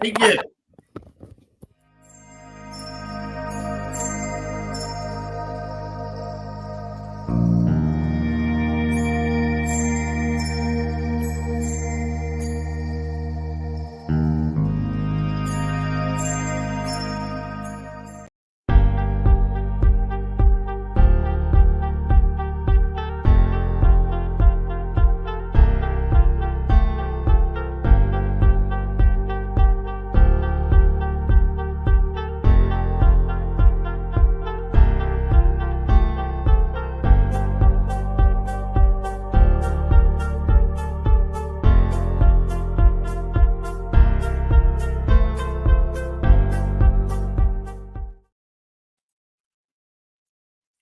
Take it.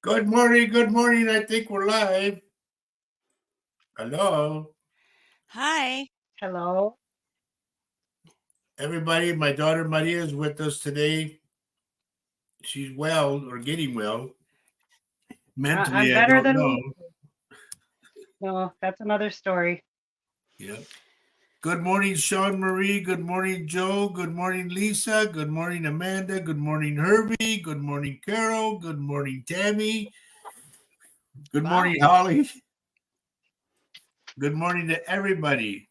Good morning. Good morning. I think we're live. Hello, Hi. Hello. everybody. My daughter Maria is with us today. She's well or getting well. I'm Mentally, I better don't than know. we. No, that's another story. Yeah. Good morning, Sean Marie. Good morning, Joe. Good morning, Lisa. Good morning, Amanda. Good morning, Herbie. Good morning, Carol. Good morning, Tammy. Good Wow. morning, Holly. Good morning to everybody.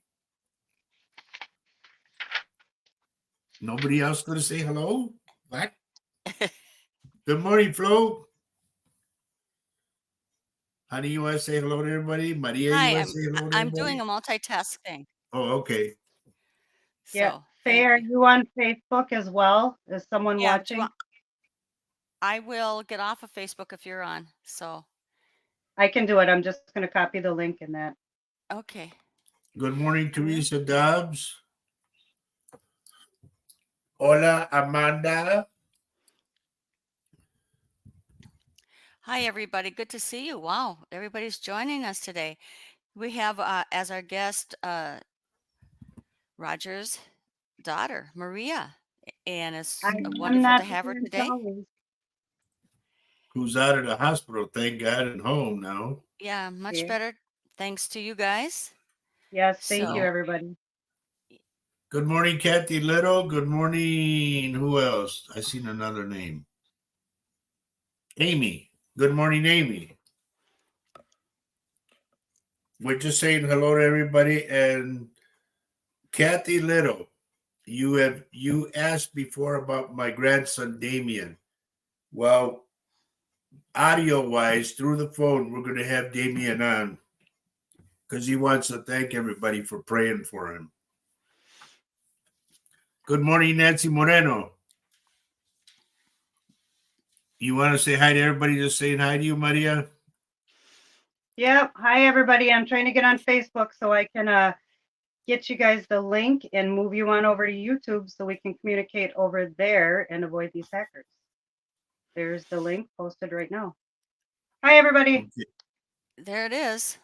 Nobody else going to say hello? What? Good morning, Flo. Honey, you want to say hello to everybody? Maria, you Hi. want to say hello to I'm doing everybody? a multitasking. Oh, okay. Yeah. So Faye, thank are you. you on Facebook as well? Is someone Yeah. watching? I will get off of Facebook if you're on. So I can do it. I'm just going to copy the link in that. okay. Good morning, I will. Teresa Dobbs. Hola, Amanda. Hi everybody. Good to see you. Wow. Everybody's joining us today. We have as our guest Roger's daughter, Maria. And it's I am wonderful not to have her here as today. always. Who's out of the hospital, thank God, and home now. Yeah, much Yeah. better. Thanks to you guys. Yes, thank you, So everybody. Good morning, Kathy Little. Good morning. Who else? I seen another name. Amy. Good morning, Amy. We're just saying hello to everybody. And Kathy Little, you asked before about my grandson Damien. Well, audio wise, through the phone, we're gonna have Damien on because he wants to thank everybody for praying for him. Good morning, Nancy Moreno. You want to say hi to everybody? Just saying hi to you, Maria. Yep. Hi, everybody. I'm trying to get on Facebook so I can get you guys the link and move you on over to YouTube so we can communicate over there and avoid these hackers. There's the link posted right now. Hi, everybody. Okay. there it is.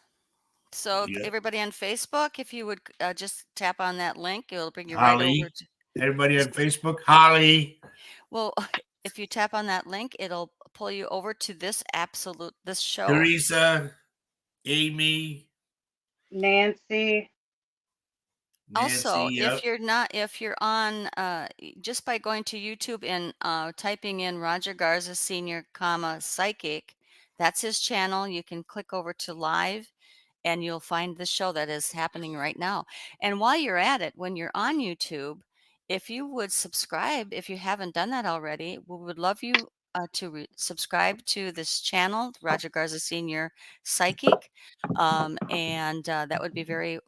So Yeah. everybody on Facebook, if you would just tap on that link, it'll bring you right Holly. over to. Everybody on Facebook. Holly. Well, if you tap on that link, it'll pull you over to this show. Teresa. Amy. Nancy. Also, Nancy. Yep. if you're on, just by going to YouTube and typing in Roger Garza Sr., psychic, that's his channel. You can click over to live and you'll find the show that is happening right now. And while you're at it, when you're on YouTube, if you would subscribe, if you haven't done that already, we would love you to subscribe to this channel, Roger Garza Sr. Psychic. And that would be very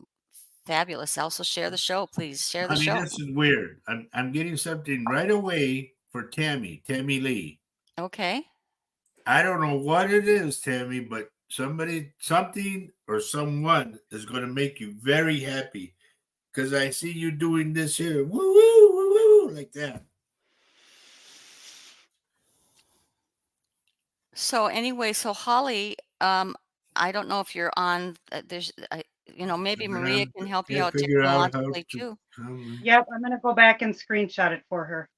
fabulous. Also share the show, please. Share the Honey, show. this is weird. I'm getting something right away for Tammy Lee. Okay. I don't know what it is, Tammy, but something, or someone is going to make you very happy because I see you doing this here, woo woo woo woo, like that. So anyway, so Holly, I don't know if you're on. Maybe Maria can help you Can't out figure out how technologically to. too. Yep, I'm going to go back and screenshot it for her.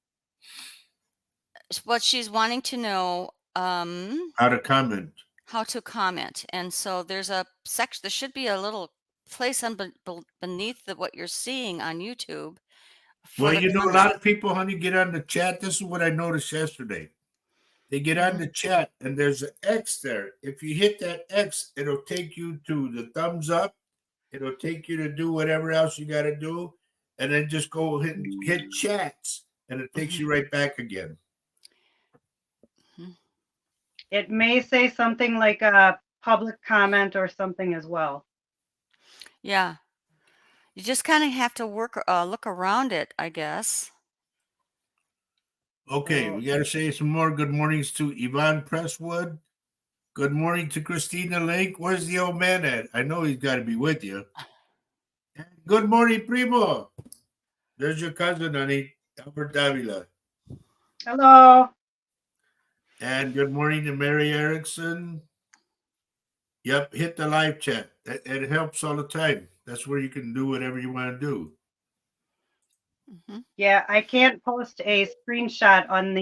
What she's wanting to know, How to comment. how to comment. And so there's a section. There should be a little place beneath what you're seeing on YouTube. for Well, the you know, a comment. lot of people, honey, get on the chat. This is what I noticed yesterday. They get on the chat and there's an X there. If you hit that X, it'll take you to the thumbs up. It'll take you to do whatever else you got to do. And then just go hit chats and it takes you right back again. It may say something like a public comment or something as well. Yeah. You just kind of have to look around it, I guess. Okay, we got to say some more good mornings to Yvonne Presswood. Good morning to Christina Lake. Where's the old man at? I know he's got to be with you. And good morning, Primo. There's your cousin, honey, Albert Davila. Hello. And good morning to Mary Erickson. Yep, hit the live chat. It helps all the time. That's where you can do whatever you want to do. Yeah, I can't post a screenshot on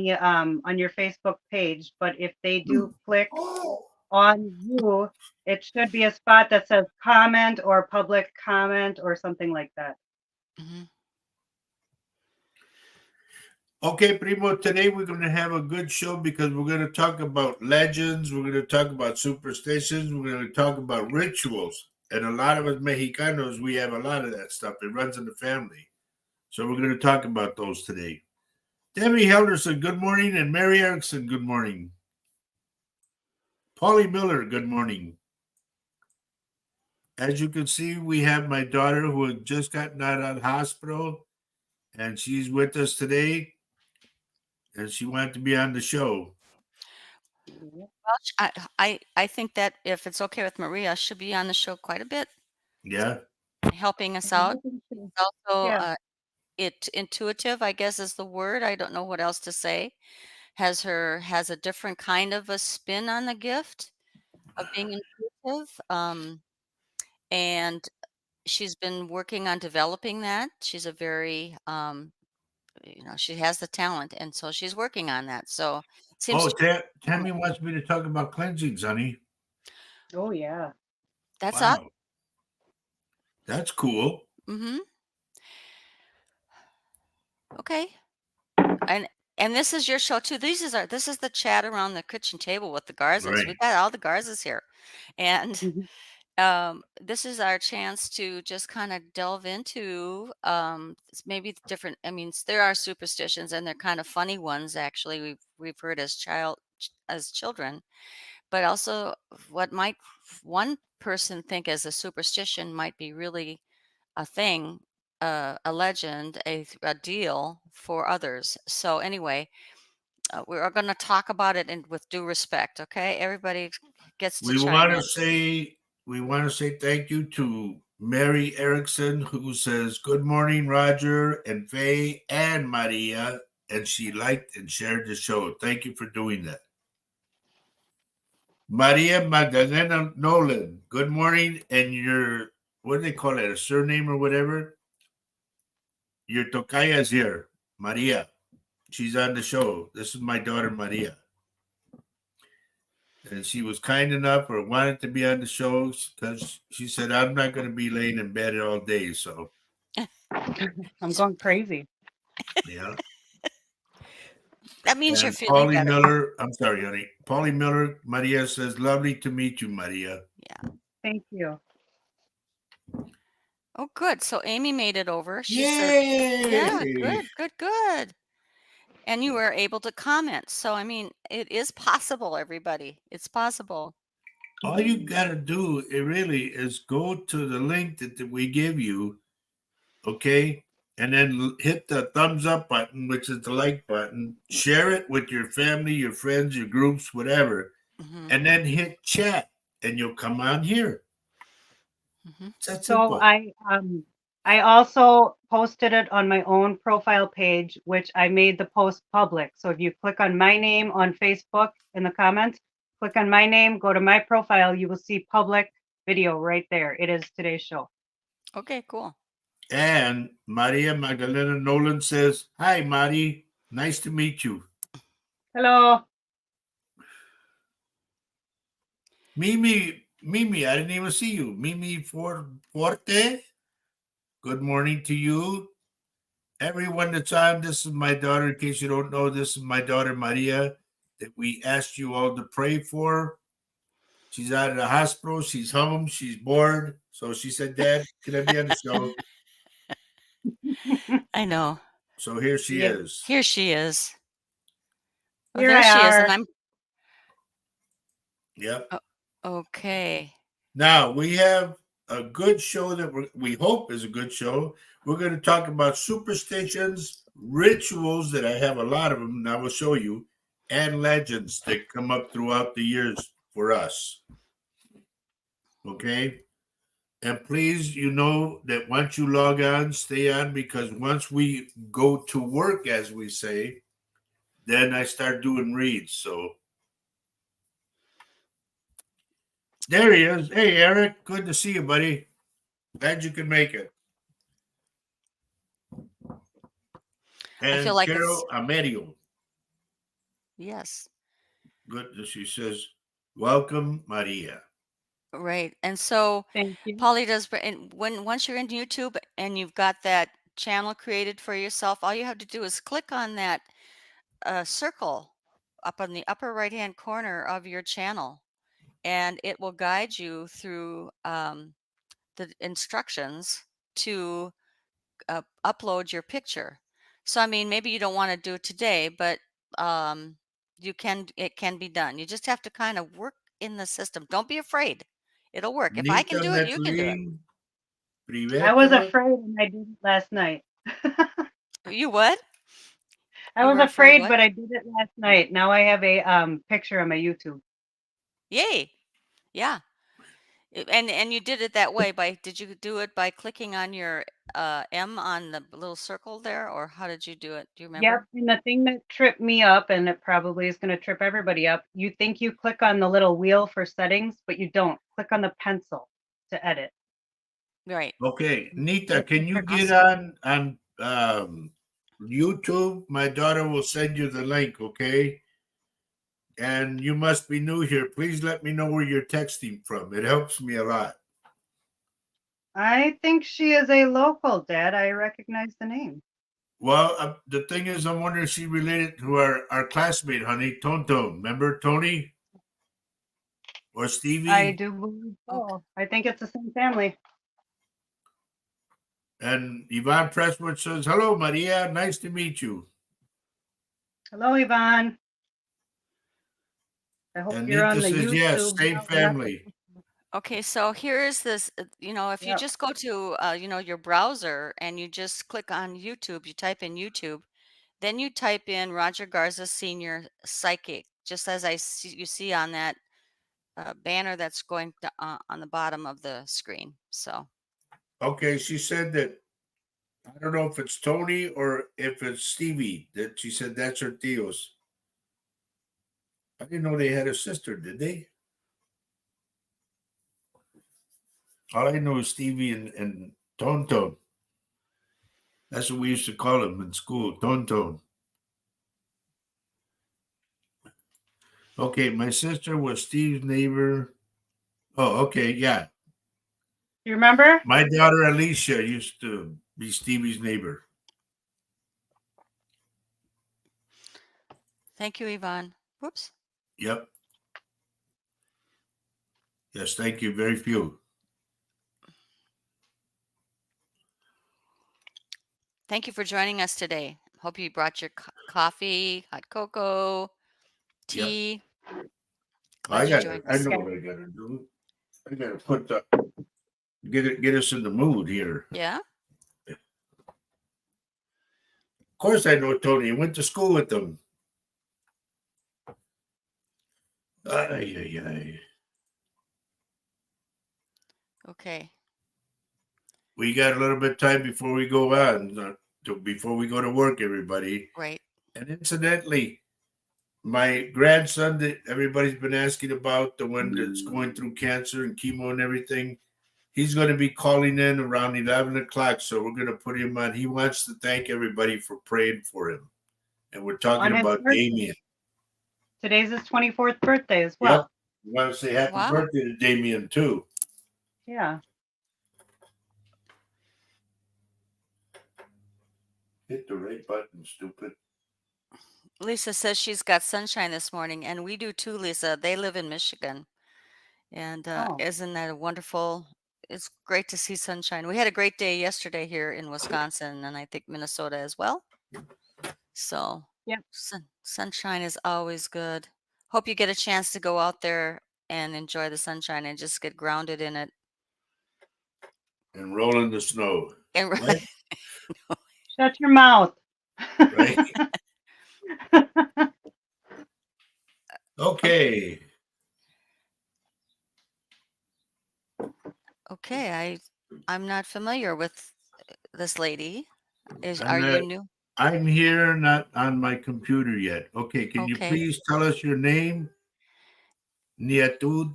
your Facebook page, but if they do click on you, it should be a spot that says comment or public comment or something like that. Okay, Primo, today we're going to have a good show because we're going to talk about legends. We're going to talk about superstitions. We're going to talk about rituals. And a lot of us Mexicanos, we have a lot of that stuff. It runs in the family. So we're going to talk about those today. Debbie Helderson, good morning. And Mary Erickson, good morning. Polly Miller, good morning. As you can see, we have my daughter who had just gotten out of the hospital, and she's with us today. And she wanted to be on the show. Well, I think that if it's okay with Maria, she'll be on the show quite a bit. Yeah. Helping us out. Also, Yeah. intuitive, I guess is the word. I don't know what else to say. Has a different kind of a spin on the gift of being intuitive. And she's been working on developing that. She's a very she has the talent, and so she's working on that. So seems Tammy wants me to talk about cleansings, honey. Oh yeah. That's wow. That's cool. Okay. And this is your show too. This is the chat around the kitchen table with the Garzas. Right. We've got all the Garzas here. And this is our chance to just kind of delve into maybe different. I mean, there are superstitions, and they're kind of funny ones. Actually, we've heard as children, but also what might one person think as a superstition might be really a thing, a legend, a deal for others. So anyway, we are going to talk about it with due respect. Okay, everybody gets to We chime want in. to say thank you to Mary Erickson, who says good morning, Roger and Faye and Maria, and she liked and shared the show. Thank you for doing that. Maria Magdalena Nolan, good morning, and your what do they call it, a surname or whatever? Your tocaya is here, Maria. She's on the show. This is my daughter, Maria. And she was kind enough or wanted to be on the show because she said, I'm not going to be laying in bed all day. So, I'm going crazy. yeah. That means you're And feeling Polly better. Miller, I'm sorry, honey. Polly Miller, Maria says, lovely to meet you, Maria. Yeah. Thank you. Oh, good. So Amy made it over. She said, Yay! yeah, good. And you were able to comment. So, I mean, it is possible, everybody. It's possible. All you got to do, it really is go to the link that we give you, okay? And then hit the thumbs up button, which is the like button. Share it with your family, your friends, your groups, whatever. And then hit chat, and you'll come on here. It's that simple. So I also posted it on my own profile page, which I made the post public. So if you click on my name on Facebook in the comments, click on my name, go to my profile, you will see public video right there. It is today's show. Okay, cool. And Maria Magdalena Nolan says, hi, Mari. Nice to meet you. Hello. Mimi, I didn't even see you. Mimi Forte, good morning to you. everyone that's on, this is my daughter. In case you don't know, this is my daughter Maria that we asked you all to pray for. She's out of the hospital. She's home. She's bored. So she said, Dad, can I be on the show? I know. So here she Yeah. is. Here she is. Oh, Here there I she is. are. And I'm Yep. okay. Now we have a good show that we hope is a good show. We're going to talk about superstitions, rituals that I have a lot of them, and I will show you, and legends that come up throughout the years for us. Okay? And please, you know that once you log on, stay on, because once we go to work, as we say, then I start doing reads. So there he is. Hey, Eric, good to see you, buddy. Glad you could make it. I feel And like Carol Amerio, yes. good. She says, "Welcome, Maria." Right. And so Thank you. Polly does, and once you're in YouTube and you've got that channel created for yourself, all you have to do is click on that circle up on the upper right hand corner of your channel, and it will guide you through the instructions to upload your picture. So, I mean, maybe you don't want to do it today, but it can be done. You just have to kind of work in the system. Don't be afraid. It'll work. If I can Nita do it, you can do it. Metlin, I was Privetova. afraid and I did it last night. You what? I You was were afraid afraid, what? but I did it last night. Now I have a picture on my YouTube. Yay. Yeah. And you did it that way did you do it by clicking on your M on the little circle there, or how did you do it? Do you Yep. remember? And the thing that tripped me up, and it probably is going to trip everybody up, you think you click on the little wheel for settings, but you don't. Click on the pencil to edit. Right. Okay, Nita, can you get Awesome. on YouTube? My daughter will send you the link. Okay, and you must be new here. Please let me know where you're texting from. It helps me a lot. I think she is a local, Dad. I recognize the name. Well, the thing is, I'm wondering if she related to our classmate, honey, Tonton. Remember Tony or I Stevie? do believe Okay. so. I think it's the same family. And Yvonne Presswood says, "Hello, Maria. Nice to meet you." Hello, Yvonne. I hope And you're on Nita the says, "Yes, YouTube same now, not the family." Okay, so here is this, if you Yep. just go to, your browser and you just click on YouTube, you type in YouTube, then you type in Roger Garza Sr. Psychic, just as you see on that banner that's going on the bottom of the screen. So, Okay, she said that I don't know if it's Tony or if it's Stevie. That she said that's her tios. I didn't know they had a sister. Did they? All I know is Stevie and Tonton. That's what we used to call him in school, Tonton. Okay, my sister was Steve's neighbor. Oh, okay, yeah. You remember? My daughter Alicia used to be Stevie's neighbor. thank you, Yvonne. Whoops. Yep. Yes, thank you. Very few. Thank you for joining us today. Hope you brought your coffee, hot cocoa, Yep. tea. I Glad you got. joined I us. know what I got to do. I got to put the get us in the mood here. Yeah. Of course, I know Tony. I went to school with them. Ay, ay, ay. Okay. We got a little bit of time before we go on, before we go to work, everybody. Right. And incidentally, my grandson that everybody's been asking about, the one that's going through cancer and chemo and everything, he's going to be calling in around 11 o'clock. So we're going to put him on. He wants to thank everybody for praying for him. And we're talking On his about birthday. Damien. Today's his 24th birthday as Yep. well. We want to say happy Wow. birthday to Damien, too. Yeah. Hit the right button, stupid. Lisa says she's got sunshine this morning, and we do too, Lisa. They live in Michigan. And Oh, isn't that a wonderful? It's great to see sunshine. We had a great day yesterday here in Wisconsin, and I think Minnesota as well. So, yep. sunshine is always good. Hope you get a chance to go out there and enjoy the sunshine and just get grounded in it. And roll in the snow. And What? Shut your mouth. Right? Okay. okay, I'm not familiar with this lady. I'm Are you not. new? I'm here, not on my computer yet. Okay, can you Okay. please tell us your name? Niatud,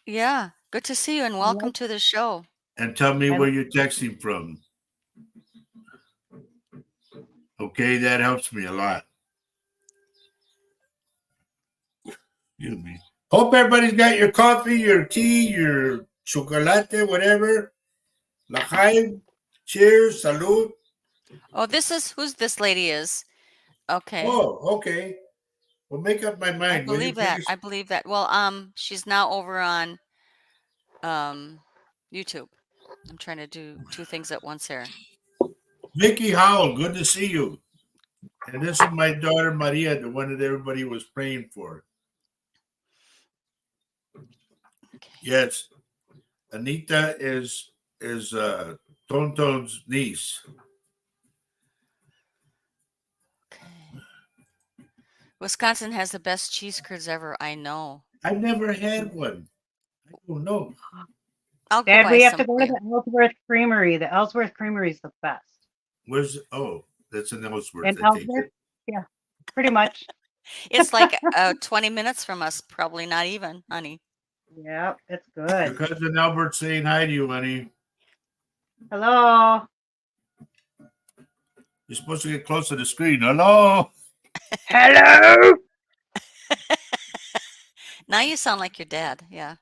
Yeah. Good to see you and welcome to the show. and tell me I where you're texting from. Okay, that helps me a lot. Excuse me. Hope everybody's got your coffee, your tea, your chocolate, whatever. L'chaim. Cheers. Salud. Oh, this is who's this lady is. Okay. Oh, okay. Well, make up my I mind, will you, believe that. please? I believe that. Well, she's now over on YouTube. I'm trying to do two things at once here. Vicky Howell, good to see you. And this is my daughter Maria, the one that everybody was praying for. Okay. Yes, Anita is Tonton's niece. Okay. Wisconsin has the best cheese curds ever. I know. I never had one. I don't know. I'll go Dad, buy we have some to go for to you. the Ellsworth Creamery. The Ellsworth Creamery is the best. Where's that's in Ellsworth, In I take Ellsworth? it. Yeah, pretty much. It's like 20 minutes from us, probably not even, honey. Yeah, it's Your good. cousin Albert's saying hi to you, honey. Hello. You're supposed to get close to the screen. Hello. Hello. Now you sound like your dad. Yeah.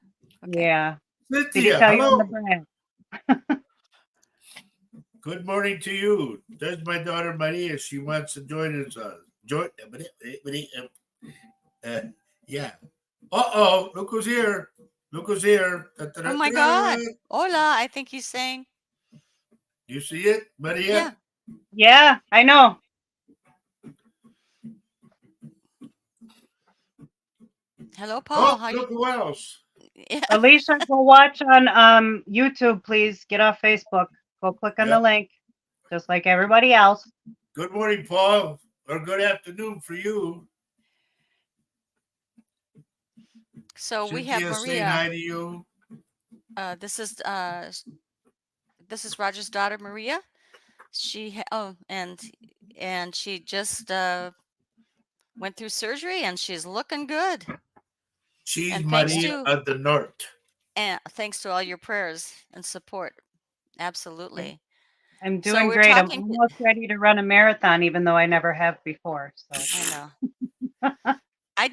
Okay. Yeah. Did he Cynthia, tell you on the hello. brand? Good morning to you. There's my daughter Maria. She wants to join us. Yeah. Uh-oh, look who's here. Look who's here. Oh my God. Hola, I think he's saying. You see it, Maria? Yeah. Yeah, I know. Hello, Paul. Oh, How look you? who else. Yeah. Alicia, go watch on YouTube, please. Get off Facebook. Go click on the Yep. link, just like everybody else. Good morning, Paul. Or good afternoon for you. So we have Cynthia saying hi Maria. to you. This is Roger's daughter, Maria. And she just went through surgery and she's looking good. She's And thanks Maria to of the North. all your prayers and support. Absolutely. I'm So doing we're great. I'm talking. almost ready to run a marathon, even though I never have before. So I know. I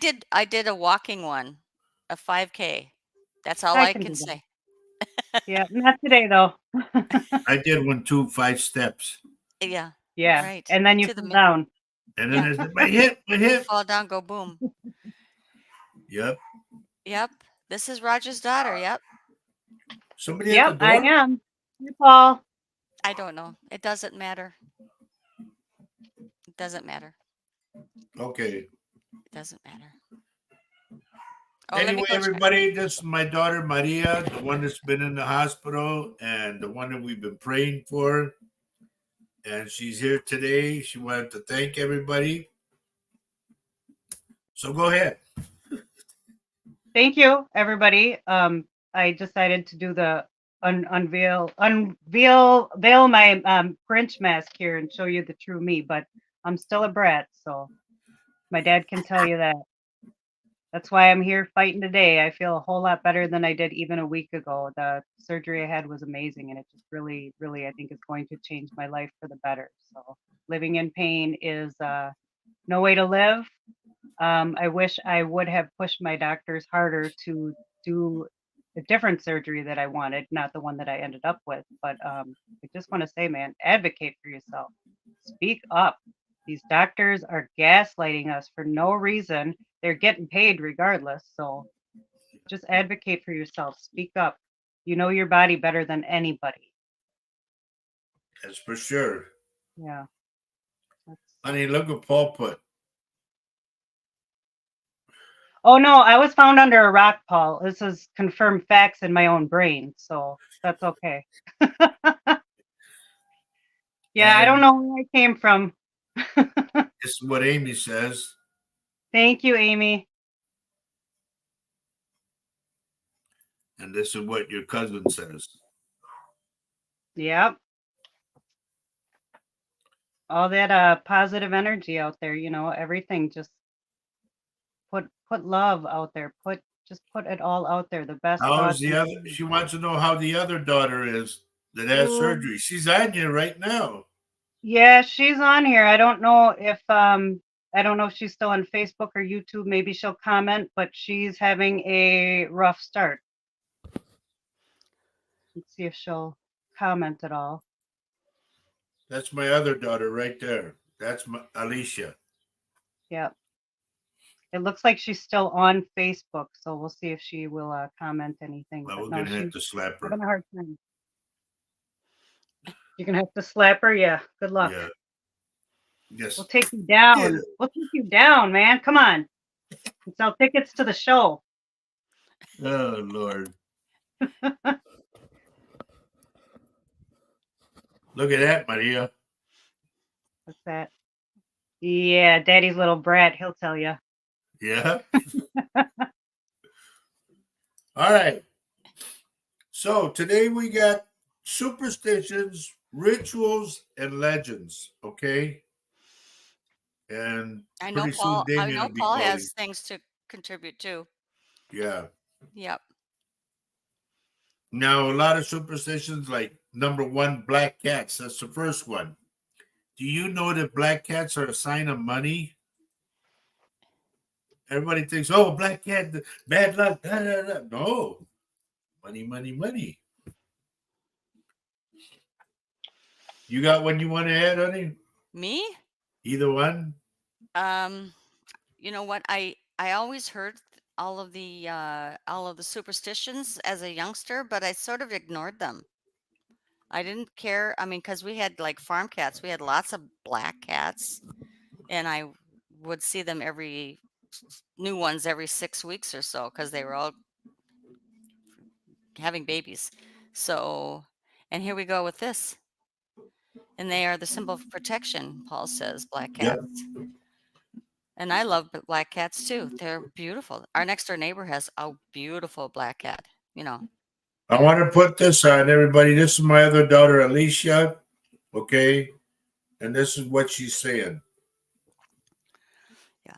did a walking one, a 5K. That's all I I can can do that. say. Yeah, not today though. I did one too, 5 steps. Yeah. Yeah, Right. and then you To the fall mi- down. And then Yeah. there's my hip, my You hip. fall down, go boom. Yep. Yep. This is Roger's daughter. Yep. Somebody at the Yep, I door? am. Hey, Paul. I don't know. It doesn't matter. It doesn't matter. Okay. It doesn't matter. Oh, let me Anyway, go check. everybody, this is my daughter Maria, the one that's been in the hospital and the one that we've been praying for. And she's here today. She wanted to thank everybody. So go ahead. Thank you, everybody. I decided to do the unveil my Grinch mask here and show you the true me, but I'm still a brat, so my dad can tell you that. That's why I'm here fighting today. I feel a whole lot better than I did even a week ago. The surgery I had was amazing, and it just really, really, I think is going to change my life for the better. So living in pain is no way to live. I wish I would have pushed my doctors harder to do a different surgery that I wanted, not the one that I ended up with. But I just want to say, man, advocate for yourself. Speak up. These doctors are gaslighting us for no reason. They're getting paid regardless. So just advocate for yourself. Speak up. You know your body better than anybody. That's for sure. Yeah. That's... Honey, look what Paul put. Oh no, I was found under a rock, Paul. This is confirmed facts in my own brain, so that's okay. Yeah, I don't And know where I came from. this is what Amy says. Thank you, Amy. And this is what your cousin says. Yep. All that positive energy out there, everything, just put love out there. Just put it all out there. The best How is thoughts the and other? She wants to know how the other daughter is that has Ooh, surgery. She's on you right now. yeah, she's on here. I don't know if she's still on Facebook or YouTube. Maybe she'll comment, but she's having a rough start. Let's see if she'll comment at all. That's my other daughter right there. That's my Alicia. Yeah. It looks like she's still on Facebook, so we'll see if she will comment anything. Well, But we're no, gonna have she's to slap her. having a hard time. You're gonna have to slap her. Yeah. Good luck. Yeah. Yes. We'll take you Get down. it. We'll take you down, man. Come on. And sell tickets to the show. Oh Lord. Look at that, Maria. What's that? Yeah, Daddy's little brat. He'll tell you. Yeah. All right. So today we got superstitions, rituals, and legends. Okay. And I know pretty soon Paul. I Damien know will be Paul calling. has things to contribute too. Yeah. Yep. Now a lot of superstitions, like number one, black cats. That's the first one. Do you know that black cats are a sign of money? Everybody thinks, oh, black cat, bad luck. Da, da, da. No, money, money, money. You got one you want to add, honey? Me? Either one? Um, you know what? I always heard all of the superstitions as a youngster, but I sort of ignored them. I didn't care. I mean, because we had like farm cats, we had lots of black cats, and I would see them new ones every 6 weeks or so because they were all having babies. So, and here we go with this. And they are the symbol of protection, Paul says, black Yeah. cats. And I love black cats too. They're beautiful. Our next door neighbor has a beautiful black cat, you know. I want to put this on everybody. This is my other daughter, Alicia. Okay. And this is what she's saying. Yeah.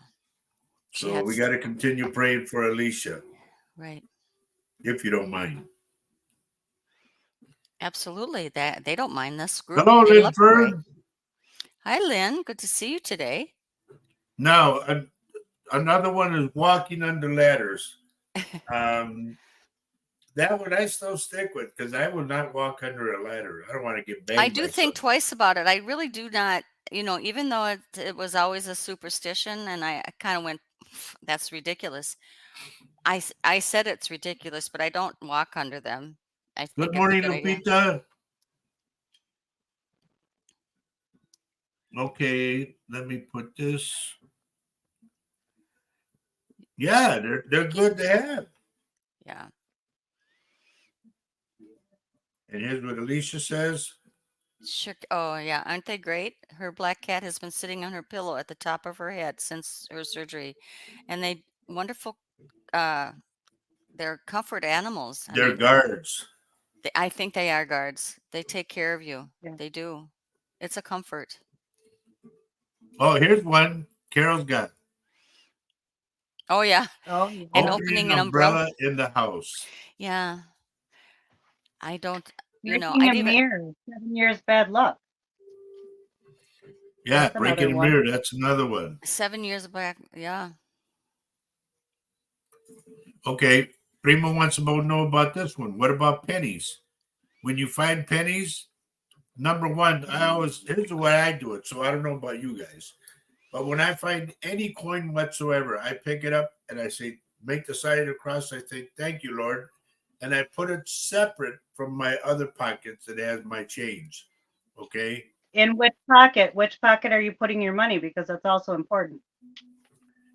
She So had we got to continue praying for Alicia, right. if you don't mind. Absolutely. That they don't mind this group. Hello, They love to pray. Linford. Hi, Lynn. Good to see you today. Now, another one is walking under ladders. That one I still stick with because I will not walk under a ladder. I don't want to get banged I do by think something. twice about it. I really do not, even though it was always a superstition and I kind of went, that's ridiculous. I said it's ridiculous, but I don't walk under them. I Good think it's a morning, good idea. Lupita. Okay, let me put this. Yeah, they're good to have. Yeah. And here's what Alicia says. Sure. Oh, yeah. Aren't they great? Her black cat has been sitting on her pillow at the top of her head since her surgery. And they wonderful, uh, they're comfort animals. I They're mean, guards. I think they are guards. They take care of you. Yeah. They do. It's a comfort. Oh, here's one Carol's got. Oh, yeah. Oh, yeah. And Opening opening an an umbrella. umbrella in the house. Yeah. I don't, Breaking I'd a even, mirror. 7 years bad luck. Yeah, That's another breaking a one. mirror. That's another one. 7 years back. Yeah. Okay, Primo wants to know about this one. What about pennies? When you find pennies, number one, here's the way I do it. So I don't know about you guys, but when I find any coin whatsoever, I pick it up and I say, make the sign of the cross. I think, thank you, Lord. And I put it separate from my other pockets that has my change. Okay. In which pocket? Which pocket are you putting your money? Because that's also important.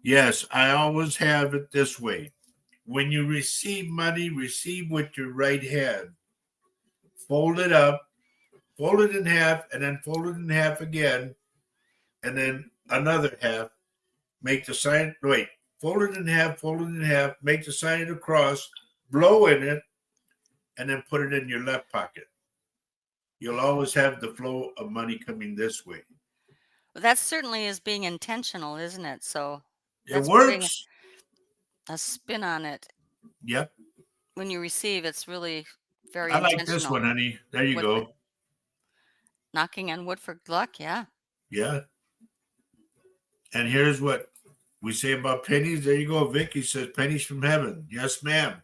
Yes, I always have it this way. When you receive money, receive with your right hand. Fold it up, fold it in half, and then fold it in half again, and then another half. Make the sign. Wait, fold it in half. Make the sign of the cross. Blow in it, and then put it in your left pocket. You'll always have the flow of money coming this way. Well, that certainly is being intentional, isn't it? So It that's putting works. a spin on it. Yep. When you receive, it's really very I like this one, intentional. honey. There you With go. knocking on wood for luck, yeah. Yeah. And here's what we say about pennies. There you go. Vicky says pennies from heaven. Yes, ma'am.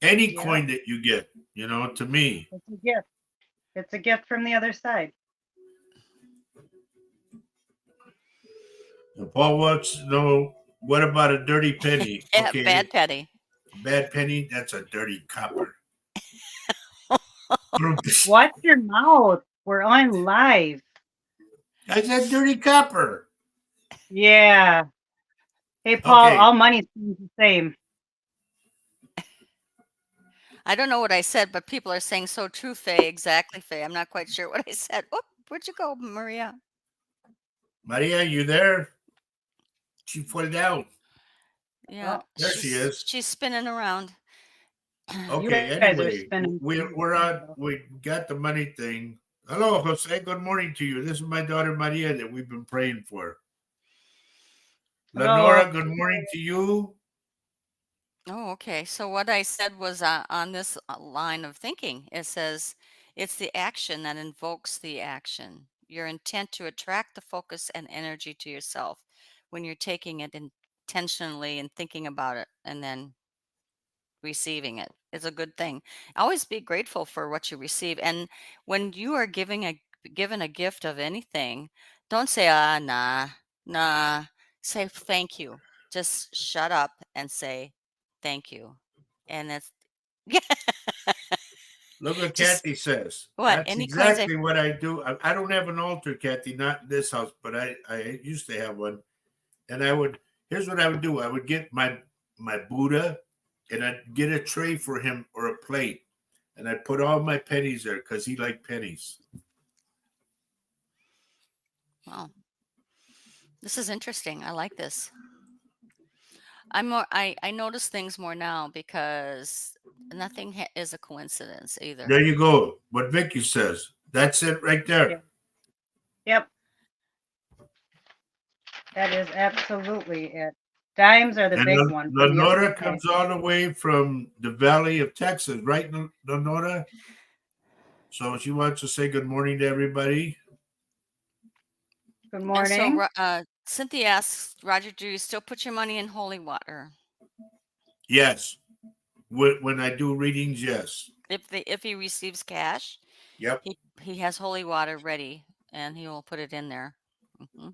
Any Yeah. coin that you get, to me. It's a gift. It's a gift from the other side. And Paul wants to know, what about a dirty penny? Yeah, Okay. bad penny. Bad penny, that's a dirty copper. Watch your mouth. We're on live. I said dirty copper. Yeah. Hey, Paul, Okay. all money seems the same. I don't know what I said, but people are saying so true, Faye. Exactly, Faye. I'm not quite sure what I said. Oh, where'd you go, Maria? Maria, you there? She fell down. Yeah, Oh, There she is. she's spinning around. Okay, you guys are anyway, spinning. we're on, we got the money thing. Hello, Jose. Good morning to you. This is my daughter Maria that we've been praying for. Hello. Lenora, good morning to you. Oh, okay. So what I said was on this line of thinking, it says it's the action that invokes the action. Your intent to attract the focus and energy to yourself when you're taking it intentionally and thinking about it and then receiving it is a good thing. Always be grateful for what you receive. And when you are given a gift of anything, don't say, nah. Say thank you. Just shut up and say thank you. And that's yeah. Look what Just Kathy says. what? That's Any coins exactly what I do. I don't have an altar, Kathy, not in this house, but I used to have one. And here's what I would do. I would get my Buddha and I'd get a tray for him or a plate. And I'd put all my pennies there because he liked pennies. Wow. This is interesting. I like this. I notice things more now because nothing is a coincidence either. There you go. What Vicky says. That's it right there. Yeah. Yep. That is absolutely it. Dimes are the And big one. From the Lenora other side. comes all the way from the Valley of Texas, right, Lenora? So she wants to say good morning to everybody. Good And morning. so Cynthia asks, Roger, do you still put your money in holy water? Yes. When I do readings, yes. If he receives cash, Yep. he has holy water ready and he will put it in there. hmm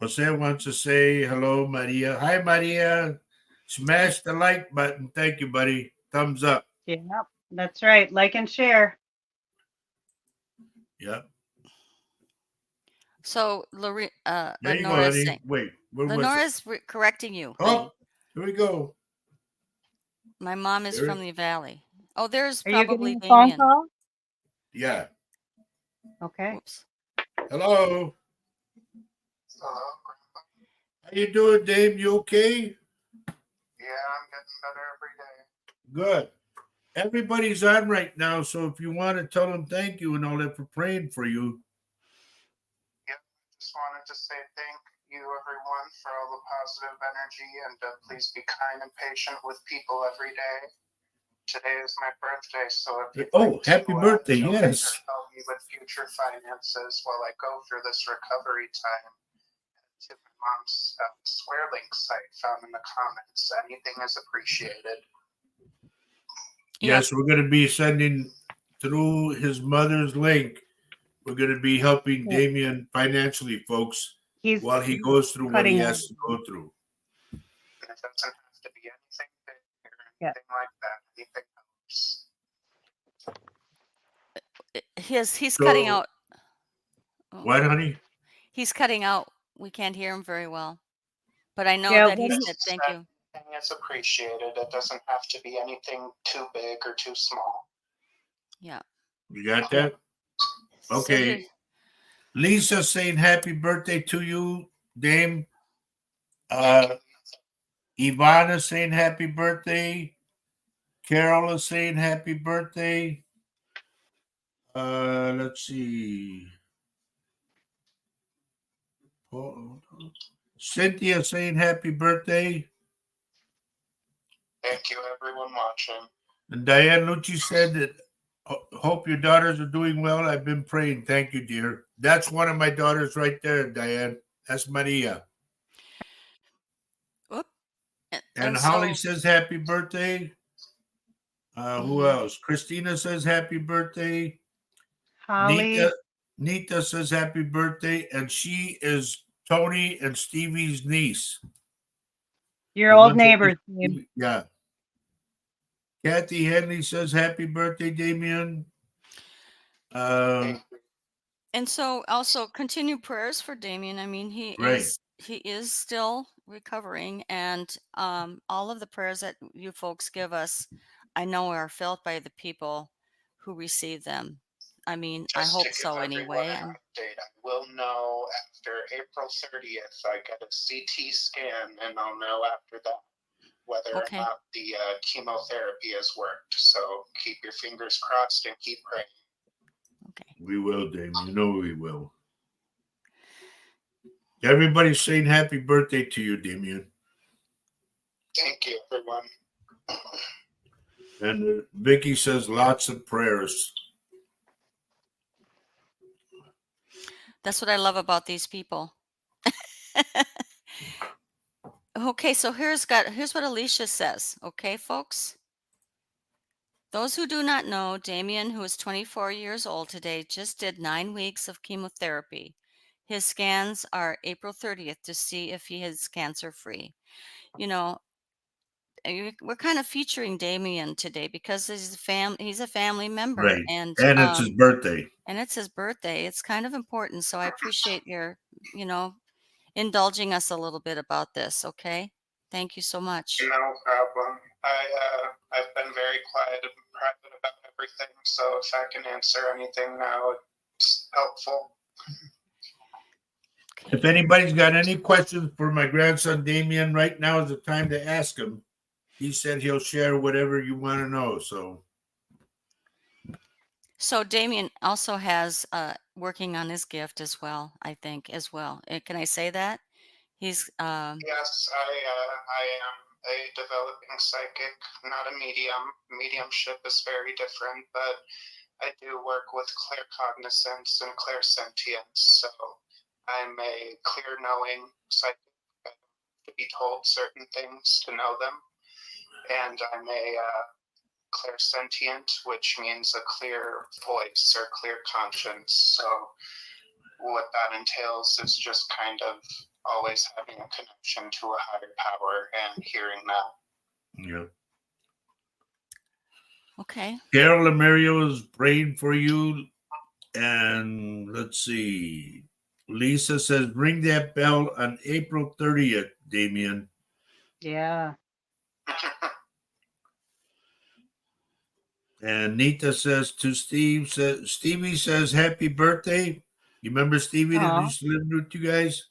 Jose wants to say hello, Maria. Hi, Maria. Smash the like button. Thank you, buddy. Thumbs up. Yep. That's right. Like and share. Yep. So There you go, Lenora's honey. saying, Wait, where was it? Lenora's correcting you, honey. Oh, here we go. My mom is from the valley. Oh, there's Are you probably getting a phone Damien. call? Yeah. Okay. Oops. Hello. How you doing, Dave? You okay? Yeah, I'm getting better every day. Good. Everybody's on right now, so if you want to tell them thank you and all that for praying for you. Just wanted to say thank you, everyone, for all the positive energy, and please be kind and patient with people every day. Today is my birthday, so if you'd like happy birthday, donate yes. or help me with future finances while I go through this recovery time, to my mom's Square Link site found in the comments. Anything is appreciated. Yes, we're going to be sending through his mother's link, we're going to be helping Yeah. Damien financially, folks, He's while he goes through what he cutting has out. to go through. And it doesn't have to be anything big or Yeah. anything like that. Anything helps. He's cutting So, out. Oh, what, honey? he's cutting out. We can't hear him very well. But I know Yeah, that he when- said thank you. Anything is appreciated. It doesn't have to be anything too big or too small. Yeah. You got that? So Okay. here- Lisa saying happy birthday to you, Dame. Thank you. Ivana saying happy birthday. Carol is saying happy birthday. Let's see. Cynthia saying happy birthday. Thank you, everyone watching. And Diane Lucci said that hope your daughters are doing well. I've been praying. Thank you, dear. That's one of my daughters right there, Diane. That's Maria. Whoop. And so- Holly says happy birthday. Who Mhm. else? Christina says happy birthday. Holly, Nita says happy birthday, and she is Tony and Stevie's niece. your The old ones that neighbor. Stevie- Yeah. Kathy Henley says happy birthday, Damien. Thank you. And so also continue prayers for Damien. I mean, Right. he is still recovering, and all of the prayers that you folks give us, I know are felt by the people who receive them. I mean, I Just hope to give so everyone anyway. an And update, I will know after April 30th. I get a CT scan, and I'll know after that whether Okay. or not the chemotherapy has worked. So keep your fingers crossed and keep praying. okay. We will, Damien. You know we will. Everybody's saying happy birthday to you, Damien. Thank you, everyone. And Vicky says lots of prayers. That's what I love about these people. Okay, so here's what Alicia says. Okay, folks. Those who do not know, Damien, who is 24 years old today, just did 9 weeks of chemotherapy. His scans are April 30th to see if he is cancer free. You know, we're kind of featuring Damien today because he's a family member, Right. and it's his birthday. it's his birthday. It's kind of important. So I appreciate your, indulging us a little bit about this. Okay. Thank you so much. No problem. I've been very quiet and private about everything, so if I can answer anything now, it's helpful. If anybody's got any questions for my grandson Damien, right now is the time to ask him. He said he'll share whatever you want to know. So Damien also has working on his gift as well, I think, as well. Can I say that? He's Yes, I am a developing psychic, not a medium. Mediumship is very different, but I do work with claircognizance and clairsentience. So I'm a clear knowing psychic. I don't have to be told certain things to know them. And I'm a clairsentient, which means a clear voice or clear conscience. So what that entails is just kind of always having a connection to a higher power and hearing that. Yeah. okay. Carol and Mario is praying for you. And let's see. Lisa says, ring that bell on April 30th, Damien. Yeah. And Nita says to Stevie says, happy birthday. You remember Stevie that Aw. used to live with you guys?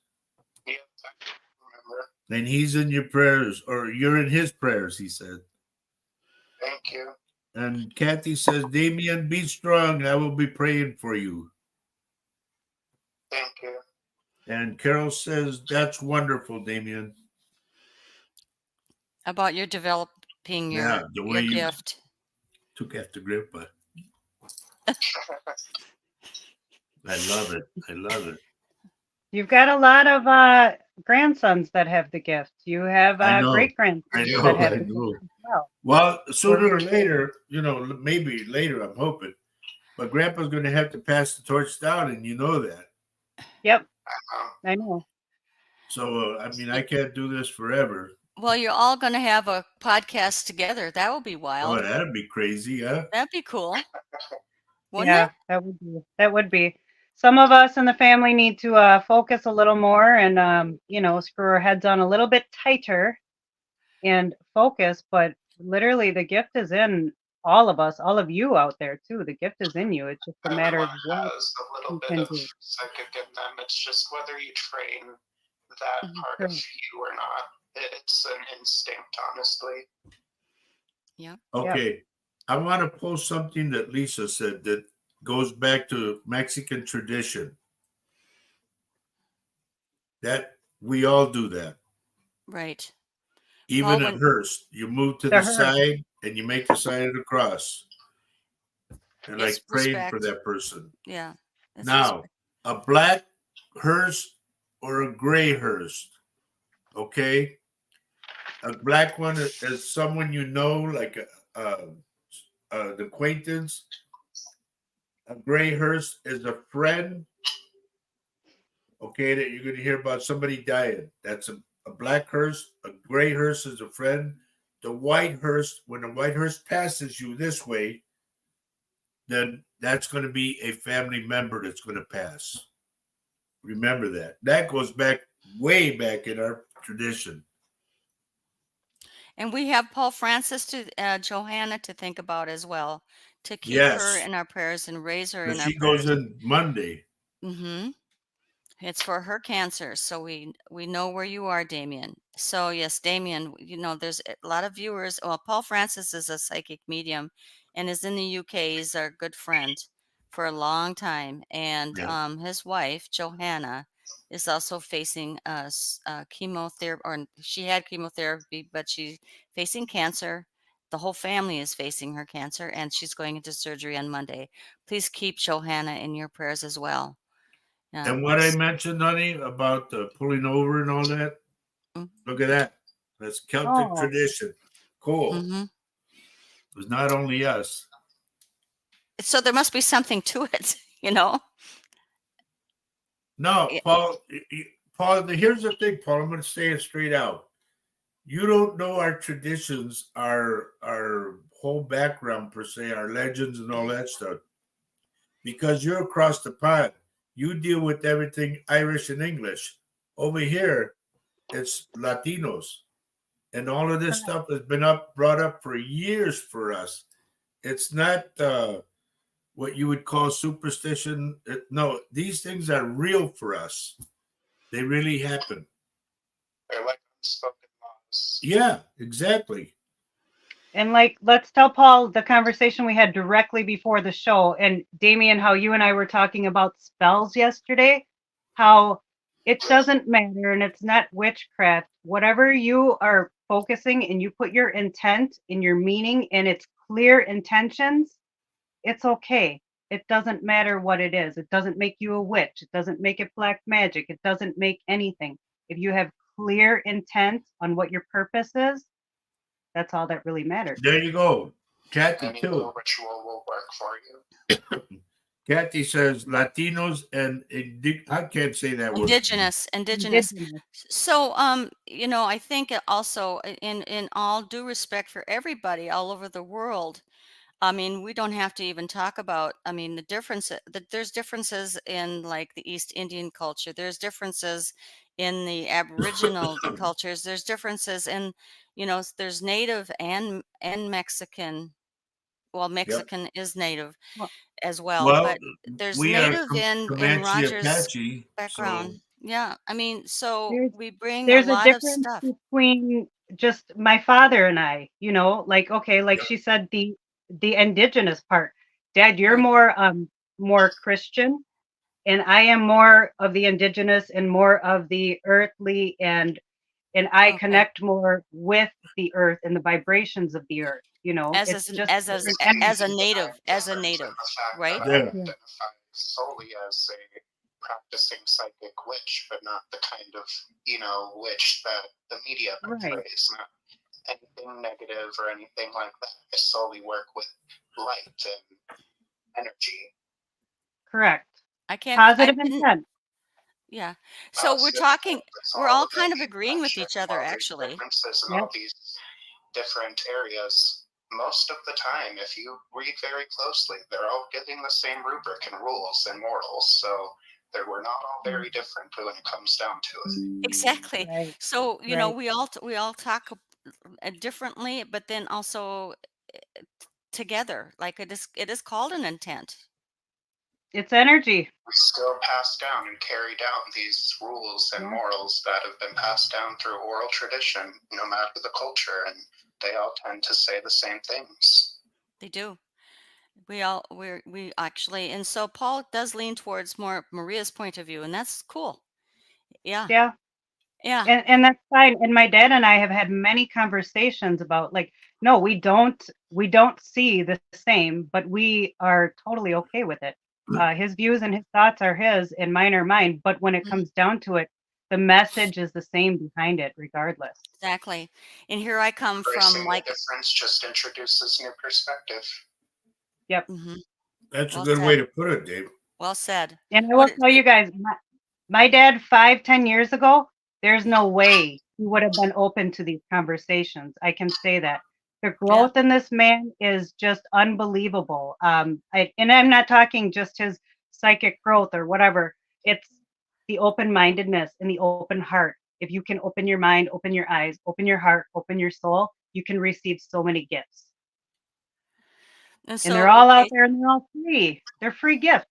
Yep, I remember. And he's in your prayers, or you're in his prayers, he said. Thank you. And Kathy says, Damien, be strong. I will be praying for you. Thank you. And Carol says, that's wonderful, Damien. About your developing Yeah, the way you gift. took after Grandpa. I love it. I love it. You've got a lot of grandsons that have the gift. You have I know. great grandsons I know. that have I the gift know. as well. Well, sooner or later, maybe later, I'm hoping, but Grandpa's going to have to pass the torch down, and you know that. Yep, Um, I know. So, I mean, I can't do this forever. Well, you're all going to have a podcast together. That will be Oh, wild. that'd be crazy, huh? That'd be cool. Wouldn't Yeah, it? that would be. Some of us in the family need to focus a little more and screw our heads on a little bit tighter and focus, but literally the gift is in all of us, all of you out there too. The gift is in you. It's just a matter of everyone what has a little you bit can of do. psychic in them. It's just whether you train that Mhm. part of you or not. It's an instinct, honestly. Yeah. Okay. I want to post something that Lisa said that goes back to Mexican tradition. That we all do that. Right. Even Paul, at when Hearst, you move to The the hearse. side and you make the sign of the cross. And it's like praying for respect. that person. Yeah. It's Now, respect. a black hearse or a gray hearse, okay? A black one is someone you know, like an acquaintance. A gray hearse is a friend, okay, that you're going to hear about somebody dying. That's a black hearse. A gray hearse is a friend. The white hearse, when the white hearse passes you this way, then that's going to be a family member that's going to pass. Remember that. That goes back way back in our tradition. And we have Paul Francis to Johanna to think about as well, to keep her Yes. in our prayers and raise her But in our she goes prayers. in Monday. Mm-hmm. It's for her cancer, so we know where you are, Damien. So yes, Damien, there's a lot of viewers. Well, Paul Francis is a psychic medium and is in the UK. He's our good friend for a long time. And Yeah. his wife, Johanna, is also facing chemotherapy, or she had chemotherapy, but she's facing cancer. The whole family is facing her cancer, and she's going into surgery on Monday. Please keep Johanna in your prayers as well. And what I mentioned, honey, about pulling over and all that, look at that. That's Celtic Oh, tradition. Cool. Mm-hmm. It was not only us. So there must be something to it, you know? No, Yeah. Paul, Paul, here's the thing, Paul. I'm going to say it straight out. You don't know our traditions, our whole background per se, our legends and all that stuff, because you're across the pond. You deal with everything Irish and English. Over here, it's Latinos, and all of this correct. stuff has been brought up for years for us. It's not what you would call superstition. No, these things are real for us. They really happen. They're like unspoken laws. Yeah, exactly. And let's tell Paul the conversation we had directly before the show. And Damien, how you and I were talking about spells yesterday, how it doesn't matter and it's not witchcraft. Whatever you are focusing and you put your intent and your meaning and its clear intentions, it's okay. It doesn't matter what it is. It doesn't make you a witch. It doesn't make it black magic. It doesn't make anything. If you have clear intent on what your purpose is, that's all that really matters. There you go. Kathy, Any too. little ritual will work for you. Kathy says Latinos and I can't say that word. Indigenous. Indigenous. So, I think it also, in all due respect for everybody all over the world, I mean, we don't have to even talk about, I mean, there's differences in like the East Indian culture. There's differences in the Aboriginal cultures. There's differences in, there's Native and Mexican. Well, Yep. Mexican is Native Well, as well, Well, but there's we are Native in Comanche Roger's Apache, background. so Yeah, I mean, so there's we bring a there's a lot of difference stuff. between just my father and I, okay, like yeah, she said, the indigenous part. Dad, you're Right. more Christian, and I am more of the indigenous and more of the earthly, and I Okay. connect more with the earth and the vibrations of the earth. As It's as just as different a, energy. as a native, I'm as a different in native, the fact right? that I yeah. Yeah. identify solely as a practicing psychic witch, but not the kind of, witch that the media Right. portrays, not anything negative or anything like that. I solely work with light and energy. Correct. I can't. Positive I didn't. intent. Yeah. Well, So we're so talking. it's We're all about kind of agreeing with compassion, each other, all these actually. differences and Yep. all these different areas. Most of the time, if you read very closely, they're all giving the same rubric and rules and morals. So we're not all very different when it comes down to it. Exactly. Right. So you know, Right. we all talk differently, but then also together. Like it is called an intent. It's energy. We still pass down and carry down these rules and Yeah. morals that have been passed down through oral tradition, no matter the culture, and they all tend to say the same things. They do. We actually, and so Paul does lean towards more Maria's point of view, and that's cool. Yeah. Yeah. Yeah. And that's fine. And my dad and I have had many conversations about, like, no, we don't see the same, but we are totally okay with it. His views and his thoughts are his and mine are mine. But when it Mhm. comes down to it, the message is the same behind it, regardless. Exactly. And here I come from Embracing the like, difference just introduces new perspective. Yep. mhm, That's a well good said. way to put it, Dave. Well said. And I What will tell you guys, my dad 5-10 years ago, there's no way he would have been open to these conversations. I can say that. The Yeah. growth in this man is just unbelievable. And I'm not talking just his psychic growth or whatever. It's the open-mindedness and the open heart. If you can open your mind, open your eyes, open your heart, open your soul, you can receive so many gifts. And And they're so, all out okay, there and they're all free. They're free gifts.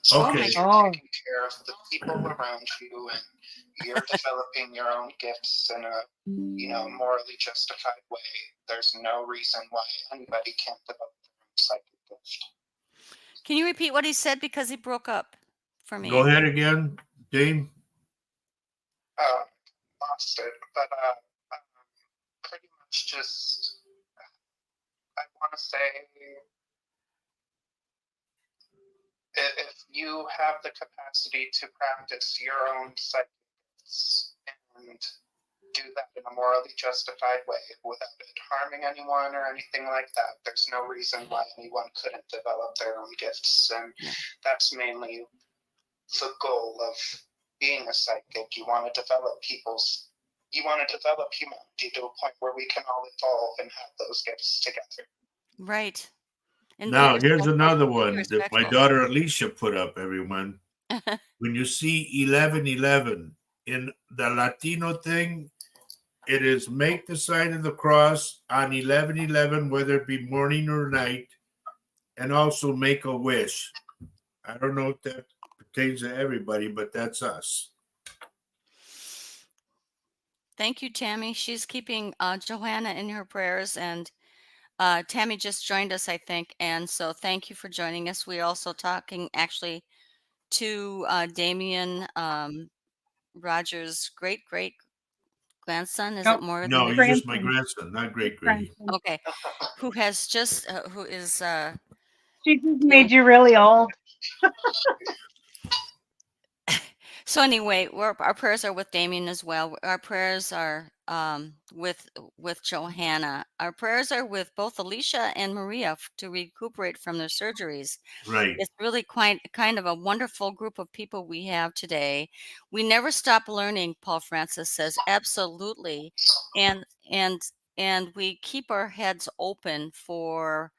As long Okay. as you're Oh, taking care of the people around you and you're developing your own gifts in a morally justified way, there's no reason why anybody can't develop their own psychic gift. can you repeat what he said because he broke up for me? Go ahead again, Dave. Lost it, but pretty much just I want to say if you have the capacity to practice your own psychic gifts and do that in a morally justified way without it harming anyone or anything like that, there's no reason why anyone couldn't develop their own gifts. And Yeah. that's mainly the goal of being a psychic. You want to develop humanity to a point where we can all evolve and have those gifts together. Right. And be Now, here's respectful. another Be one that my respectful. daughter Alicia put up, everyone. When you see 1111 in the Latino thing, it is make the sign of the cross on 1111, whether it be morning or night, and also make a wish. I don't know if that pertains to everybody, but that's us. Thank you, Tammy. She's keeping Johanna in her prayers, and Tammy just joined us, I think. And so thank you for joining us. We're also talking actually to Damien Rogers' great grandson. Is it nope. more than No, a he's just my Grandson. grandson, not great great. Grandson. okay? Who has just who is She just you know, made you really old. so anyway, our prayers are with Damien as well. Our prayers are with Johanna. Our prayers are with both Alicia and Maria to recuperate from their surgeries. Right. It's really quite kind of a wonderful group of people we have today. We never stop learning, Paul Francis says. Absolutely. And and and we keep our heads open for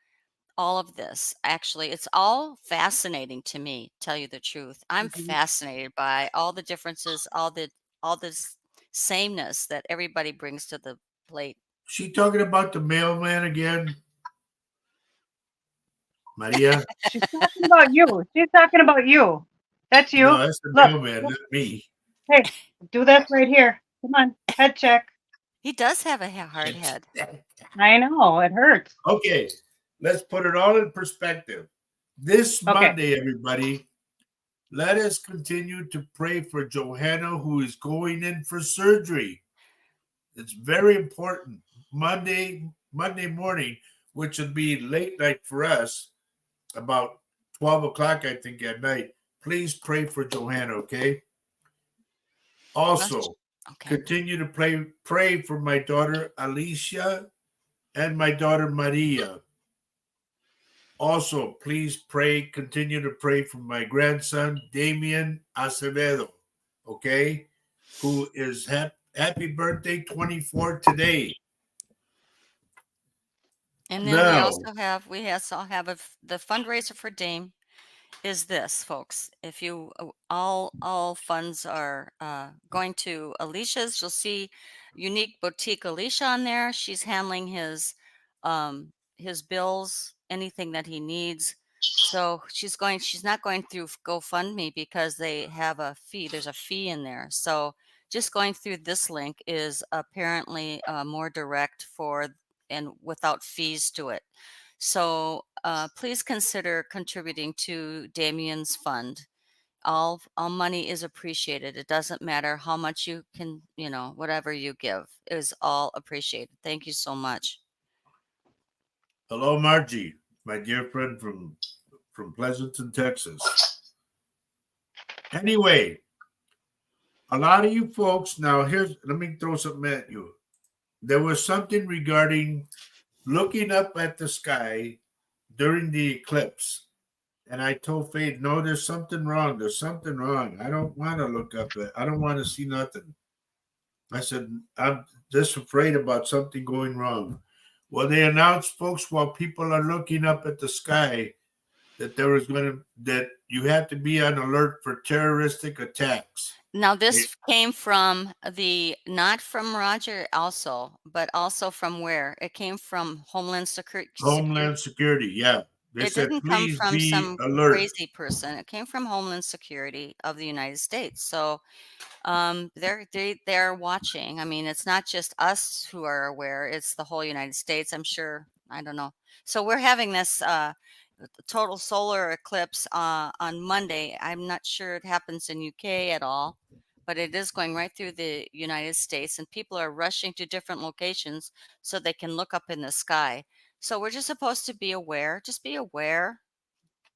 all of this. Actually, it's all fascinating to me, tell you the truth. I'm Mhm. fascinated by all the differences, all this sameness that everybody brings to the plate. She talking about the mailman again? Maria? She's talking about you. She's talking about you. That's you. No, that's the Look, mailman, not me. hey, do this right here. Come on, head check. He does have a hard head. I know, it hurts. Okay, let's put it all in perspective. This Okay. Monday, everybody, let us continue to pray for Johanna, who is going in for surgery. It's very important. Monday morning, which would be late night for us, about 12 o'clock, I think, at night. Please pray for Johanna, okay? Also, Okay. continue to pray for my daughter Alicia and my daughter Maria. Also, please pray, continue to pray for my grandson, Damien Acevedo, okay, who is happy birthday 24 today. And then Now, we also have the fundraiser for Dame is this, folks. If you all funds are going to Alicia's, you'll see Unique Boutique Alicia on there. She's handling his bills, anything that he needs. So she's not going through GoFundMe because they have a fee. There's a fee in there. So just going through this link is apparently more direct and without fees to it. So please consider contributing to Damien's fund. All money is appreciated. It doesn't matter how much you can, whatever you give is all appreciated. Thank you so much. hello, Margie, my dear friend from Pleasanton, Texas. Anyway, a lot of you folks, now let me throw something at you. There was something regarding looking up at the sky during the eclipse. And I told Faith, no, there's something wrong. There's something wrong. I don't want to look up at, I don't want to see nothing. I said, I'm just afraid about something going wrong. Well, they announced, folks, while people are looking up at the sky, that you have to be on alert for terroristic attacks. Now, this came from not from Roger also, but also from where? It came from Homeland Security. Homeland Security, yeah. They It said, didn't come please from be some alert. crazy person. It came from Homeland Security of the United States. So they're watching. I mean, it's not just us who are aware, it's the whole United States, I'm sure. I don't know. So we're having this total solar eclipse on Monday. I'm not sure it happens in UK at all, but it is going right through the United States, and people are rushing to different locations so they can look up in the sky. So we're just supposed to be aware. Just be aware.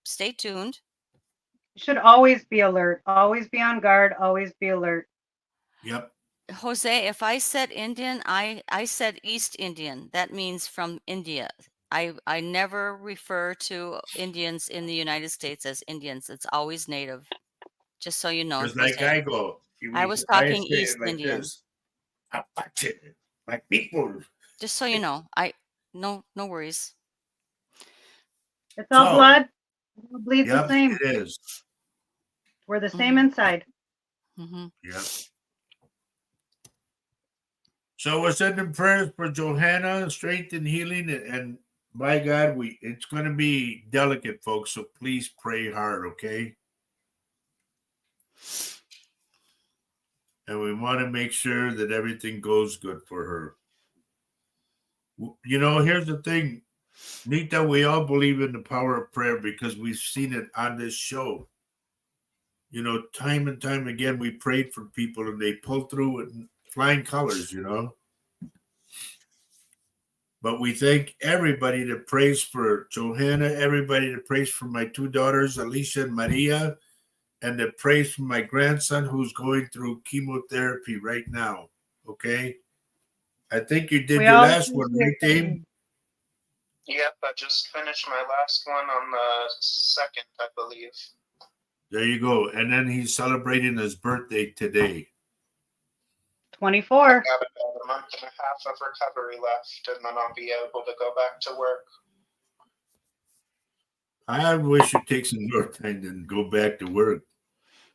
Stay tuned. You should always be alert. Always be on guard. Always be alert. Yep. Jose, if I said Indian, I said East Indian. That means from India. I never refer to Indians in the United States as Indians. It's always native. Just so you know, Just like Jose. I go. I was I talking say East it like Indian. this. Apache, my people. Just so you know, no worries. It's all So, blood. It all bleeds the yep, same. it is. We're the same inside. Mm-hmm. Yep. So we're sending prayers for Johanna, strength and healing, and by God, it's going to be delicate, folks. So please pray hard, okay? And we want to make sure that everything goes good for her. You know, here's the thing, Nita, we all believe in the power of prayer because we've seen it on this show. You know, time and time again, we prayed for people and they pulled through in flying colors, you know. But we thank everybody that prays for Johanna, everybody that prays for my two daughters, Alicia and Maria, and that prays for my grandson who's going through chemotherapy right now. Okay? I think you did We your all last one, right, Dave? Yep, I just finished my last one on the 2nd, I believe. There you go. And then he's celebrating his birthday today. 24. I got about a month and a half of recovery left, and then I'll be able to go back to work. I wish you'd take some more time and go back to work.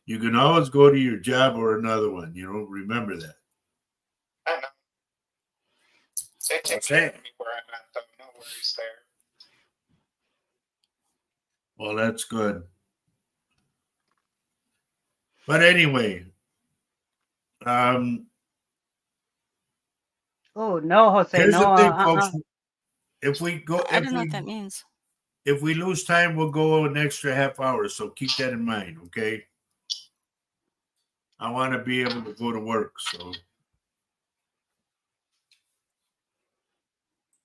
You can always go to your job or another one, you know, remember that. I know. They take care of me where I'm at, though. No worries there. Well, that's good. But anyway, Oh no, Jose. here's No. the thing, folks. If we go, I don't know what that means. if we lose time, we'll go an extra half hour. So keep that in mind, okay? I want to be able to go to work. So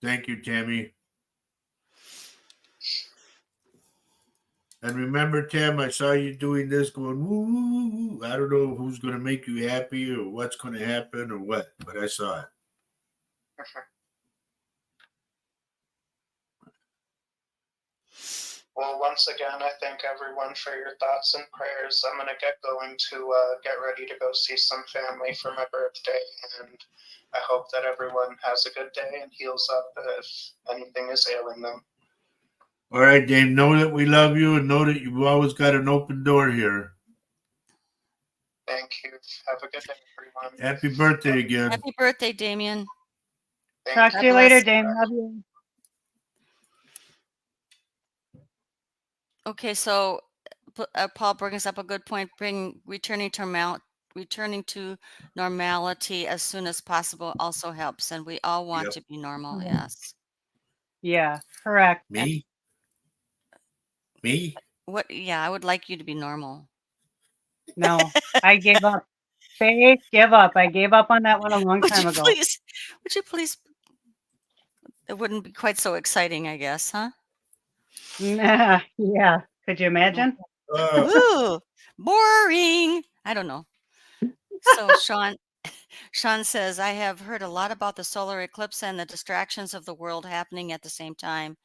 thank you, Tammy. And remember, Tam, I saw you doing this, going woo, woo, woo. I don't know who's going to make you happy or what's going to happen or what, but I saw it. Well, once again, I thank everyone for your thoughts and prayers. I'm gonna get going to get ready to go see some family for my birthday, and I hope that everyone has a good day and heals up if anything is ailing them. All right, Dave. Know that we love you, and know that you've always got an open door here. Thank you. Have a good day, everyone. Happy birthday again. Happy birthday, Damien. Thank Talk you. to you God later, bless. Dame. Love you. Okay, so Paul brings up a good point. Returning to normality as soon as possible also helps, and we all want Yep. to be normal. Mhm. Yes. Yeah, correct. Me? What? Yeah, I would like you to be normal. No, I gave up. Fake give up. I gave up on that one a long Would time you ago. please? Would you please? It wouldn't be quite so exciting, I guess, huh? Nah, yeah. Could you imagine? Ooh, boring. I don't know. So Sean says, I have heard a lot about the solar eclipse and the distractions of the world happening at the same time.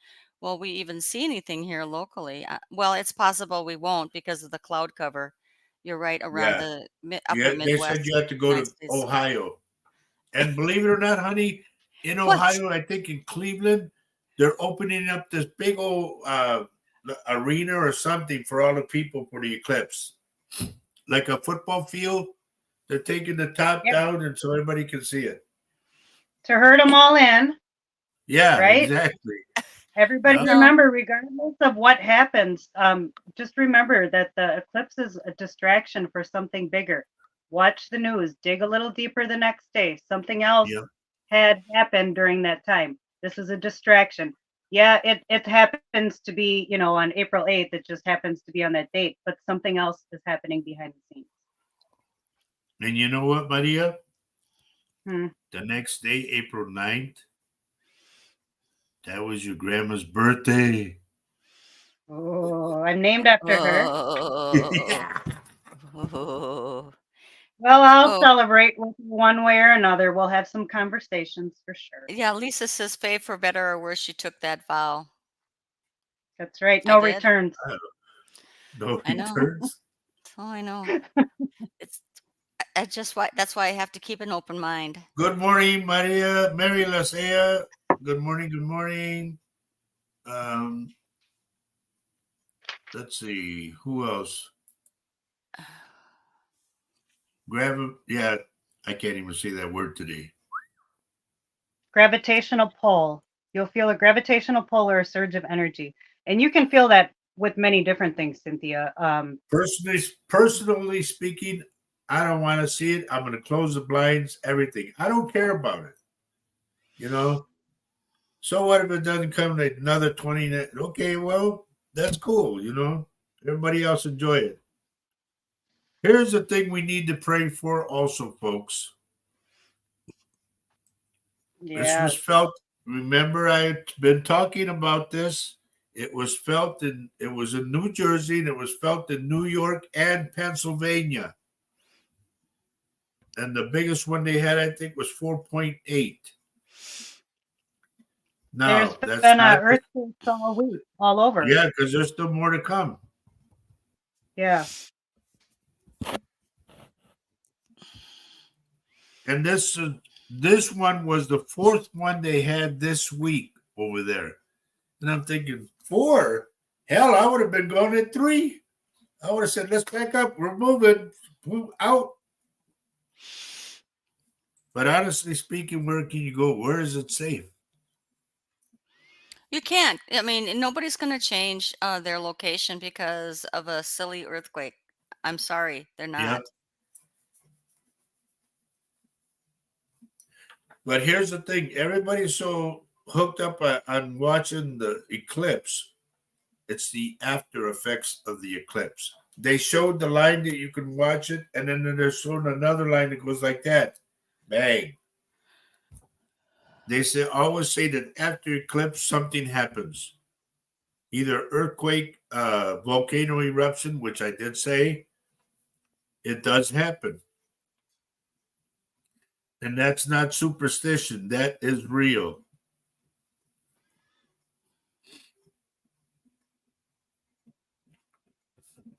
Will we even see anything here locally? Well, it's possible we won't because of the cloud cover. You're right, around Yeah. the Yeah, upper they said Midwest you have to go United to States. Ohio. And believe it or not, honey, in What? Ohio, I think in Cleveland, they're opening up this big old arena or something for all the people for the eclipse. Like a football field. They're taking the top Yep. down and so everybody can see it. To herd them all in, Yeah, right? exactly. Everybody Yep. remember, regardless of what happens, just remember that the eclipse is a distraction for something bigger. Watch the news, dig a little deeper the next day. Something else Yep. had happened during that time. This is a distraction. Yeah, it happens to be, on April 8th. It just happens to be on that date, but something else is happening behind the scenes. And you know what, Maria? Hmm. The next day, April 9th, that was your grandma's birthday. Oh, I'm named after her. Oh. Oh. Well, I'll Oh. celebrate with you one way or another. We'll have some conversations for sure. Yeah, Lisa says, Faye, for better or worse, she took that vow. That's right. I No did. returns. No I know. returns. Oh, I know. It's that's why I have to keep an open mind. Good morning, Maria. Mary Lasea. Good morning. Good morning. Um, let's see. Who else? Yeah, I can't even say that word today. Gravitational pull. You'll feel a gravitational pull or a surge of energy. And you can feel that with many different things, Cynthia. Personally speaking, I don't want to see it. I'm going to close the blinds, everything. I don't care about it. So what if it doesn't come to another 20? Okay, well, that's cool. Everybody else enjoy it. Here's the thing we need to pray for also, folks. This was Yes. felt. Remember, I've been talking about this. It was in New Jersey, and it was felt in New York and Pennsylvania. And the biggest one they had, I think, was 4.8. There's Now, that's been not. earthquakes all week, all over. Yeah, because there's still more to come. Yeah. And this one was the fourth one they had this week over there. And I'm thinking, 4? Hell, I would have been going at 3. I would have said, let's back up. We're moving. Move out. But honestly speaking, where can you go? Where is it safe? You can't. I mean, nobody's going to change their location because of a silly earthquake. I'm sorry, they're not. Yeah. But here's the thing. Everybody's so hooked up on watching the eclipse. It's the after effects of the eclipse. They showed the line that you can watch it, and then they're showing another line that goes like that. Bang. They always say that after eclipse, something happens. Either earthquake, volcano eruption, which I did say, it does happen. And that's not superstition. That is real.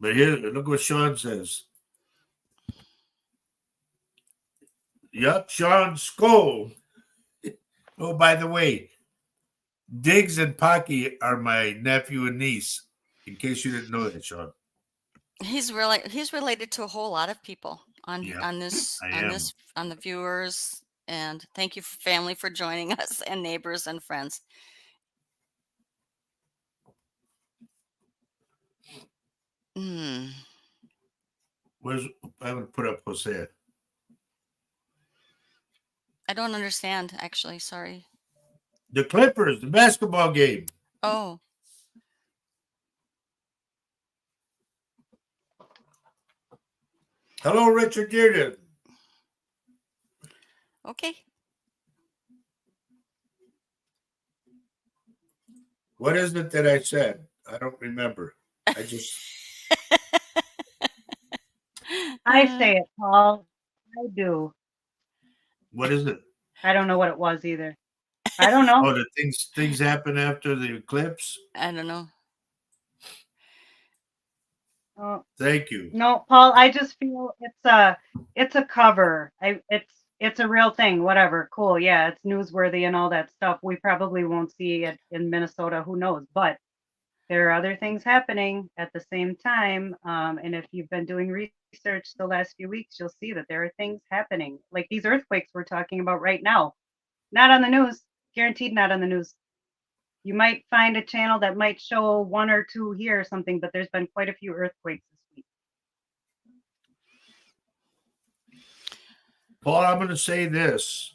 But here, look what Sean says. Yup, Sean Skoll. Oh, by the way, Diggs and Pocky are my nephew and niece. In case you didn't know that, Sean. He's related to a whole lot of people on Yeah, on this I on am. this on the viewers, and thank you family for joining us, and neighbors and friends. Hmm. Where's I'm gonna put up Hosea. I don't understand actually. Sorry. The Clippers, the basketball game. Oh, Hello, Richard Dearden. okay. What is it that I said? I don't remember. I just I say it, Paul. I do. what is it? I don't know what it was either. I don't know. Oh, the things happen after the eclipse. I don't know. Oh, Thank you. no, Paul, I just feel it's a cover. It's a real thing. Whatever. Cool. Yeah, it's newsworthy and all that stuff. We probably won't see it in Minnesota. Who knows? But there are other things happening at the same time. And if you've been doing research the last few weeks, you'll see that there are things happening, like these earthquakes we're talking about right now. Not on the news. Guaranteed not on the news. You might find a channel that might show one or two here or something, but there's been quite a few earthquakes this week. Paul, I'm going to say this.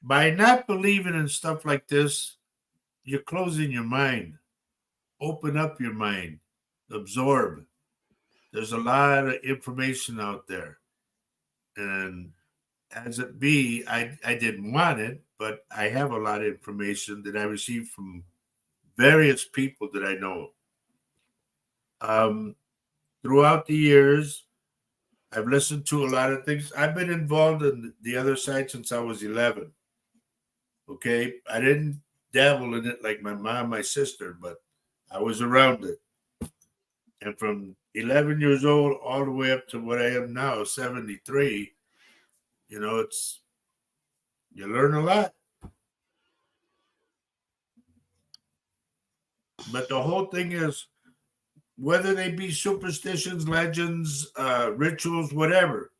By not believing in stuff like this, you're closing your mind. Open up your mind. Absorb. There's a lot of information out there. And as it be, I didn't want it, but I have a lot of information that I received from various people that I know. Throughout the years, I've listened to a lot of things. I've been involved in the other side since I was 11. Okay. I didn't dabble in it like my mom, my sister, but I was around it. And from 11 years old all the way up to what I am now, 73, it's, you learn a lot. But the whole thing is, whether they be superstitions, legends, rituals, whatever,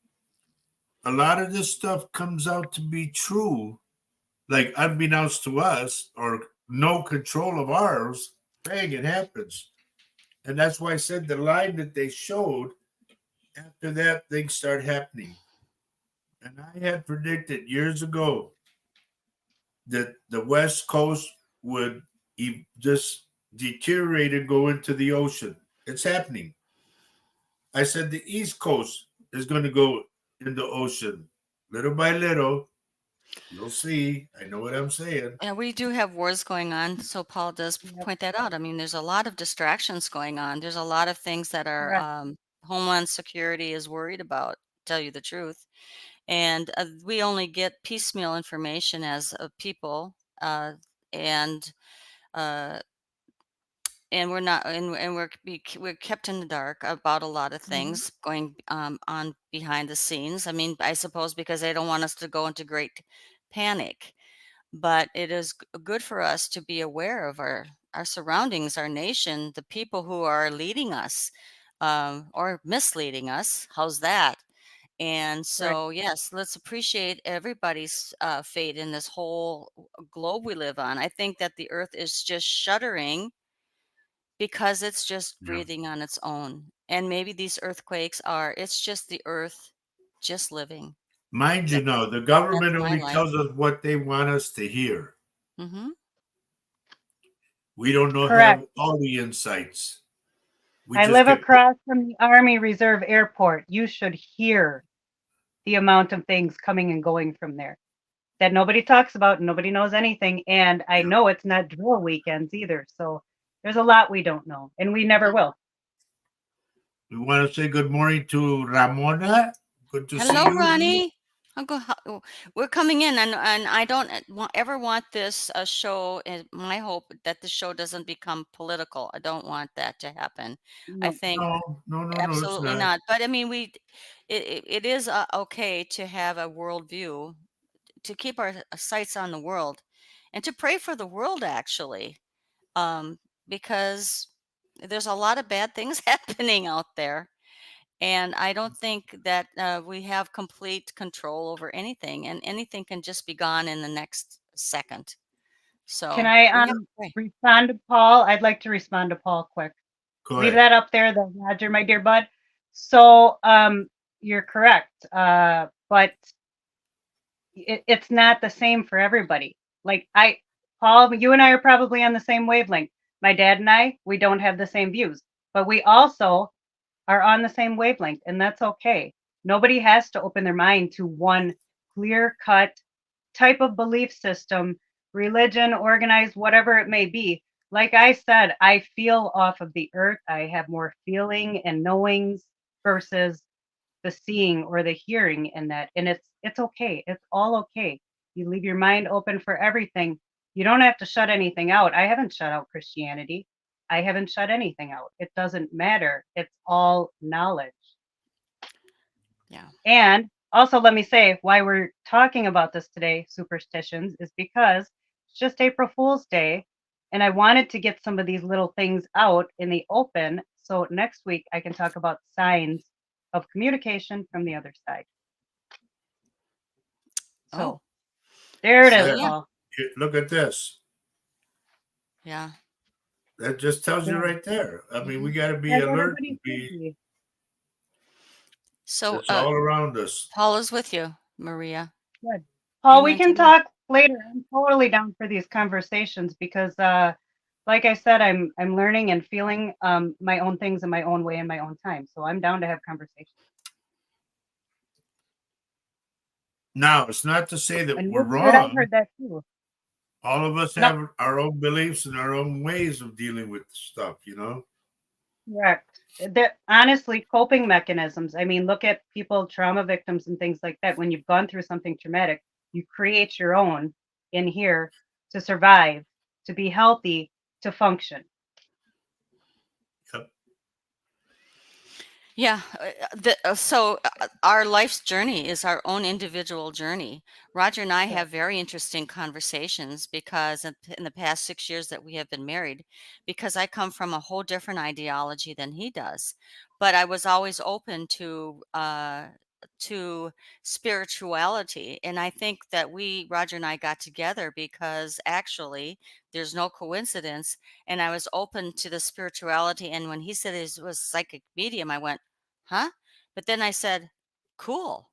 a lot of this stuff comes out to be true, like unbeknownst to us or no control of ours. Bang, it happens. And that's why I said the line that they showed, after that, things start happening. And I had predicted years ago that the West Coast would just deteriorate and go into the ocean. It's happening. I said the East Coast is going to go in the ocean little by little. You'll see. I know what I'm saying. Yeah, we do have wars going on, so Paul does Yep. point that out. I mean, there's a lot of distractions going on. There's a lot of things that our Correct. Homeland Security is worried about, tell you the truth. And we only get piecemeal information as a people, and uh, and we're not, and we're kept in the dark about a lot of Mhm. things going on behind the scenes. I mean, I suppose because they don't want us to go into great panic, but it is good for us to be aware of our surroundings, our nation, the people who are leading us, or misleading us. How's that? And Right. so, yes, let's appreciate everybody's fate in this whole globe we live on. I think that the earth is just shuddering because it's just Yeah. breathing on its own. And maybe these earthquakes it's just the earth just living. Mind you, That, no, the that's government my only life. tells us what they want us to hear. Hmm. We don't know Correct. have all the insights. We I just live get across from the Army Reserve Airport. You should hear the amount of things coming and going from there that nobody talks about and nobody knows anything. And I know it's not drill weekends either. So there's a lot we don't know, and we never will. We want to say good morning to Ramona. Good to see Hello, you. Ronnie. I'll go. We're coming in, and I don't ever want this show. My hope that the show doesn't become political. I don't want that to happen. I No, think No, it's absolutely not. not. But I mean, it is okay to have a worldview, to keep our sights on the world, and to pray for the world actually, um, because there's a lot of bad things happening out there. And I don't think that we have complete control over anything, and anything can just be gone in the next second. can So I we have to pray. respond to Paul? I'd like to respond to Paul quick. Go Leave ahead. that up there, the Roger, my dear bud. So you're correct, but it's not the same for everybody. Like Paul, you and I are probably on the same wavelength. My dad and I, we don't have the same views, but we also are on the same wavelength, and that's okay. Nobody has to open their mind to one clear cut type of belief system, religion, organized, whatever it may be. Like I said, I feel off of the earth. I have more feeling and knowings versus the seeing or the hearing in that. And it's okay. It's all okay. You leave your mind open for everything. You don't have to shut anything out. I haven't shut out Christianity. I haven't shut anything out. It doesn't matter. It's all knowledge. Yeah. And also, let me say why we're talking about this today, superstitions, is because it's just April Fool's Day. And I wanted to get some of these little things out in the open. So next week, I can talk about signs of communication from the other side. Oh, So there it so is, There. yeah, Paul. Look at this. yeah. That just tells you Yeah. right there. I mean, we Hmm. got to be As alert everybody and should be. be. So It's all around us. Paul is with you, Maria. Good. Paul, we Amen to can that. talk later. I'm totally down for these conversations because like I said, I'm learning and feeling my own things in my own way in my own time. So I'm down to have conversations. Now, it's not to say that And we're you've heard, I've wrong. heard that too. All of us No, have our own beliefs and our own ways of dealing with stuff, you know? correct. They're honestly coping mechanisms. I mean, look at people, trauma victims and things like that. When you've gone through something traumatic, you create your own in here to survive, to be healthy, to function. Yep. Yeah. So our life's journey is our own individual journey. Roger and I Yeah. have very interesting conversations because in the past 6 years that we have been married, because I come from a whole different ideology than he does, but I was always open to spirituality, and I think that Roger and I, got together because actually there's no coincidence, and I was open to the spirituality. And when he said he was psychic medium, I went, huh? But then I said, cool,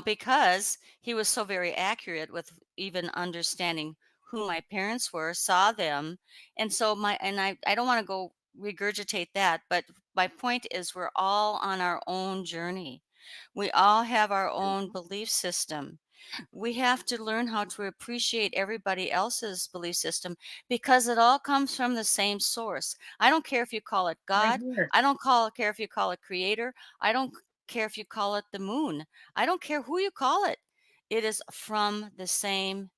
because he was so very accurate with even understanding who my parents were, saw them. And so I don't want to go regurgitate that, but my point is we're all on our own journey. We all have our own belief system. We have to learn how to appreciate everybody else's belief system because it all comes from the same source. I don't care if you call it Right God. here. Care if you call it creator. I don't care if you call it the moon. I don't care who you call it. It is from the same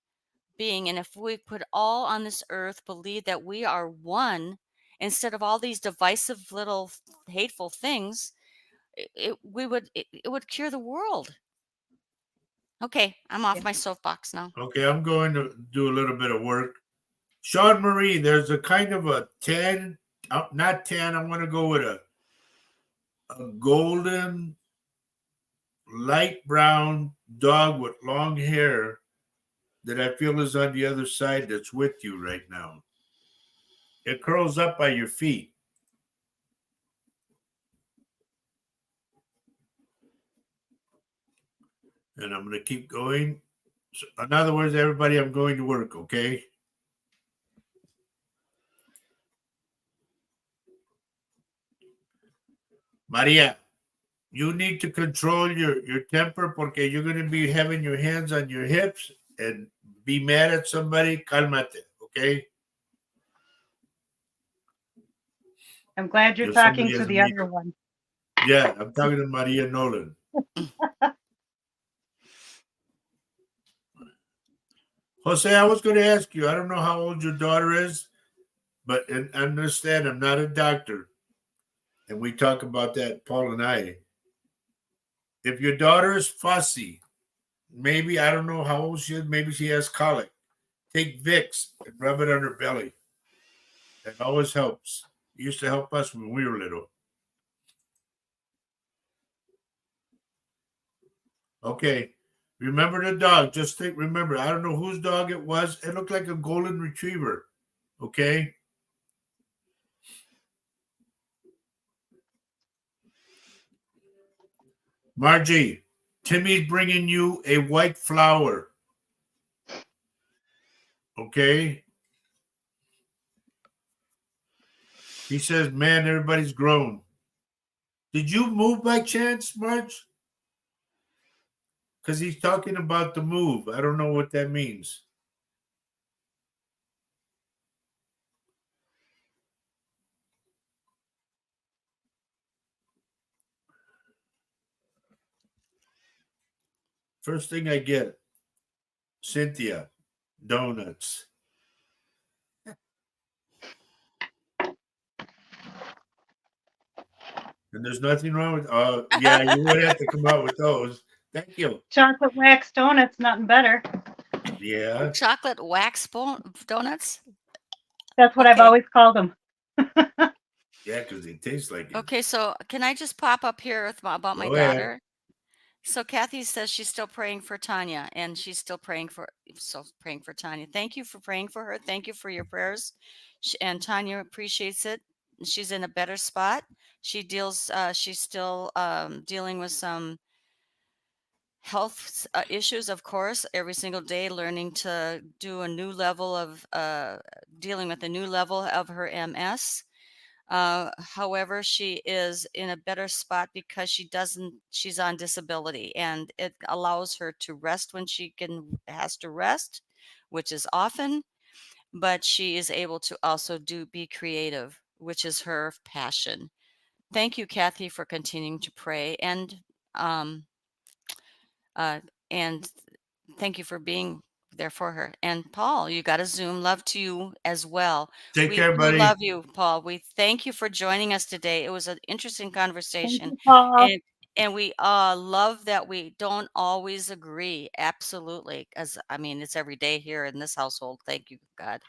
being. And if we could all on this earth believe that we are one instead of all these divisive little hateful things, it would cure the world. Okay, I'm off Yeah. my soapbox now. Okay, I'm going to do a little bit of work. Sean Marie, there's a kind of a 10, not 10, I'm going to go with a golden, light brown dog with long hair that I feel is on the other side that's with you right now. It curls up by your feet. And I'm going to keep going. So in other words, everybody, I'm going to work, okay? Maria, you need to control your temper porque you're going to be having your hands on your hips and be mad at somebody. Calmate, okay? I'm glad you're If talking somebody to has a the other meeting. one. Yeah, I'm talking to Maria Nolan. Jose, I was going to ask you, I don't know how old your daughter is, but and understand I'm not a doctor. And we talk about that, Paul and I. If your daughter is fussy, maybe, I don't know how old she is, maybe she has colic. Take Vicks and rub it on her belly. That always helps. It used to help us when we were little. Okay. Remember the dog. Just think, remember, I don't know whose dog it was. It looked like a golden retriever. Okay. Margie, Timmy's bringing you a white flower. Okay. He says, man, everybody's grown. Did you move by chance, Marge? Because he's talking about the move. I don't know what that means. First thing I get, Cynthia, donuts. And there's nothing wrong with, yeah, you would have to come out with those. Thank you. Chocolate wax donuts, nothing better. Yeah. Chocolate wax donuts. That's what I've Okay. always called them. Yeah, because they taste like it. Okay, so can I just pop up here about my Go ahead. daughter? So Kathy says she's still praying for Tanya, and she's still praying for Tanya. Thank you for praying for her. Thank you for your prayers, and Tanya appreciates it. She's in a better spot. She's still dealing with some health issues, of course, every single day, learning to do a new level of dealing with a new level of her MS. However, she is in a better spot because she's on disability, and it allows her to rest when has to rest, which is often, but she is able to also be creative, which is her passion. Thank you, Kathy, for continuing to pray, um, and thank you for being there for her. And Paul, you got a Zoom. Love to you as well. Take We care, do buddy. love you, Paul. We thank you for joining us today. It was an interesting Thank conversation, you, Paul. and we love that we don't always agree. Absolutely, because I mean it's every day here in this household. Thank you, God.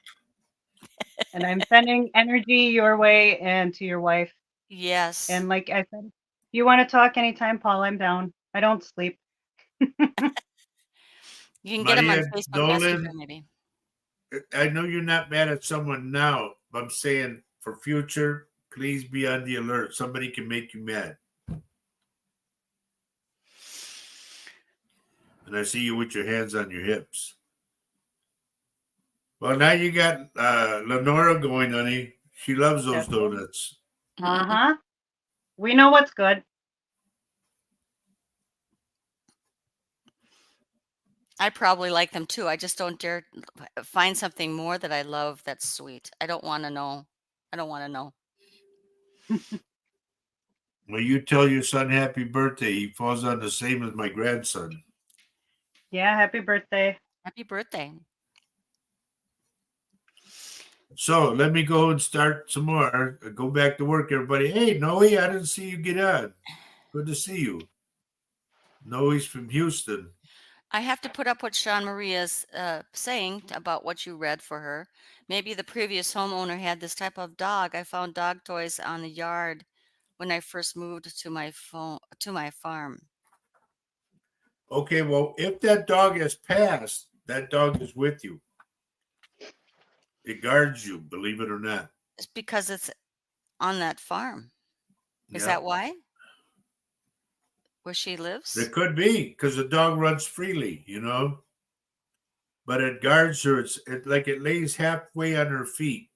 And I'm sending energy your way and to your wife. Yes. And like I said, if you want to talk anytime, Paul, I'm down. I don't sleep. You can get them on Maria Facebook Messenger, Dolan, maybe. I know you're not mad at someone now, but I'm saying for future, please be on the alert. Somebody can make you mad. And I see you with your hands on your hips. Well, now you got Lenora going, honey. She loves those That's right. donuts. Uh-huh. We know what's good. I probably like them too. I just don't dare find something more that I love that's sweet. I don't want to know. I don't want to know. Well, you tell your son happy birthday. He falls on the same as my grandson. Yeah, happy birthday. Happy birthday. So let me go and start some more. Go back to work, everybody. Hey, Noe, I didn't see you get on. Good to see you. Noe's from Houston. I have to put up what Sean Maria is saying about what you read for her. Maybe the previous homeowner had this type of dog. I found dog toys on the yard when I first moved to my farm. Okay, well, if that dog has passed, that dog is with you. It guards you, believe it or not. It's because it's on that farm. Is Yeah. that why? Where she lives? It could be because the dog runs freely, but it guards her. It's like it lays halfway on her feet.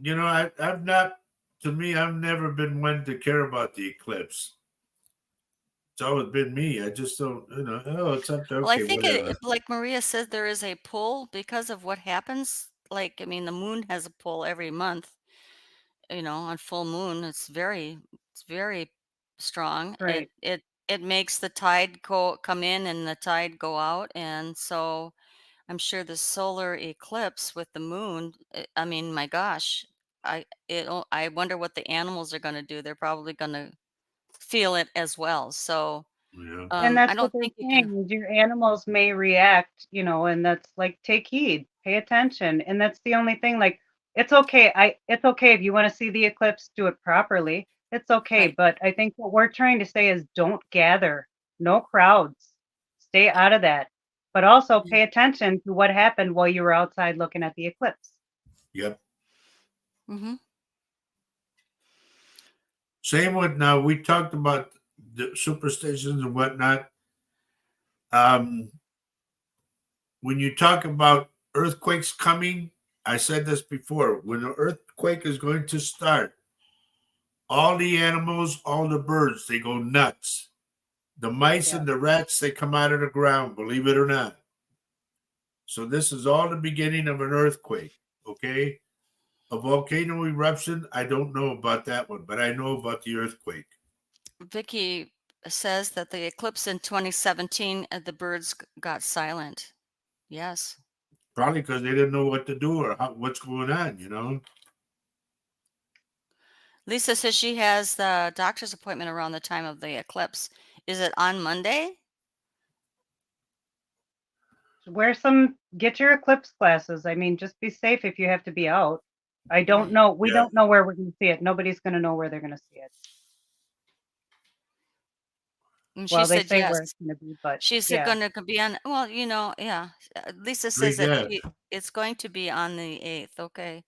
I've not, to me, I've never been one to care about the eclipse. It's always been me. I just don't, it's up to, Well, I okay, think whatever. like Maria said, there is a pull because of what happens. Like, I mean, the moon has a pull every month. on full moon, it's very strong. Right. It makes the tide come in and the tide go out, and so I'm sure the solar eclipse with the moon, I mean, my gosh, I wonder what the animals are going to do. They're probably going to feel it as well. So Yeah. And that's I what don't they're think you can. saying is your animals may react, and that's like take heed, pay attention. And that's the only thing. Like it's okay if you want to see the eclipse, do it properly. It's okay. Right. But I think what we're trying to say is don't gather, no crowds, stay out of that. But also Yeah. pay attention to what happened while you were outside looking at the eclipse. Yep. Mm-hmm. Same with now. We talked about the superstitions and whatnot. Um, when you talk about earthquakes coming, I said this before. When an earthquake is going to start, all the animals, all the birds, they go nuts. The mice Yeah. and the rats, they come out of the ground, believe it or not. So this is all the beginning of an earthquake. Okay. A volcano eruption, I don't know about that one, but I know about the earthquake. Vicky says that the eclipse in 2017, the birds got silent. Yes. Probably because they didn't know what to do or what's going on. Lisa says she has the doctor's appointment around the time of the eclipse. Is it on Monday? Get your eclipse glasses. I mean, just be safe if you have to be out. I don't Right. know. We Yeah. don't know where we're going to see it. Nobody's going to know where they're going to see it. And she Well, they said say where yes. it's going to be, but She's yeah, going to be on, well, yeah. Lisa says Read that that. it's going to be on the 8th. Okay.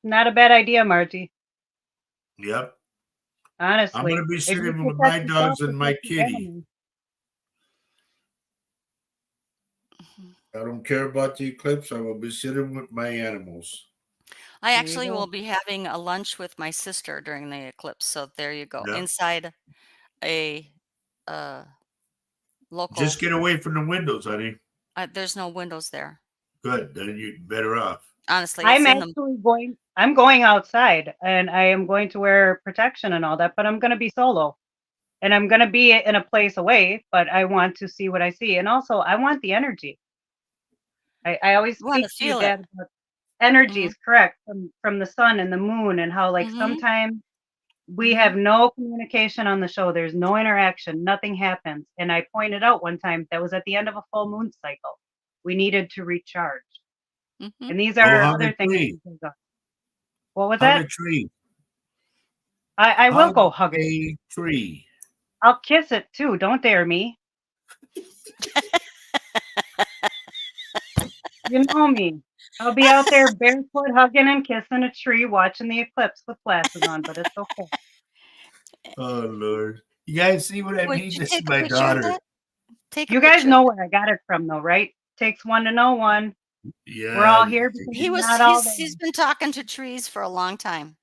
not a bad idea, Margie. Yep. I'm going to Honestly, be if you sitting with my protect yourself, dogs and my protect your kitty. enemy. Mhm. I don't care about the eclipse. I will be sitting with my animals. I There you actually will go. be having a lunch with my sister during the eclipse. So there you go. Yep. Inside a local, Oh. Just get away from the windows, honey. there's no windows there. Good. Then you're better off. Honestly, it's in the, I'm going outside and I am going to wear protection and all that, but I'm going to be solo and I'm going to be in a place away, but I want to see what I see. And also I want the energy. I always you want to speak to your feel it. dad about energy Mm-hmm. is correct from the sun and the moon and how like Mm-hmm. sometimes we Mm-hmm. have no communication on the show. There's no interaction. Nothing happens. And I pointed out one time that was at the end of a full moon cycle. We needed to recharge. Mm-hmm. And these Go are hug a other things. tree. What was Hug that? a tree. I will Hug go hug it. a tree. I'll kiss it too. Don't dare me. You know me. I'll be out there barefoot hugging and kissing a tree watching the eclipse with glasses on, but it's okay. Oh Lord. You guys see what I Would mean? you This is take a my picture of daughter. that? Take a You guys picture. know where I got it from though, right? Takes one to know one. We're all Yeah. here because He's we're not all he's there. been talking to trees for a long time.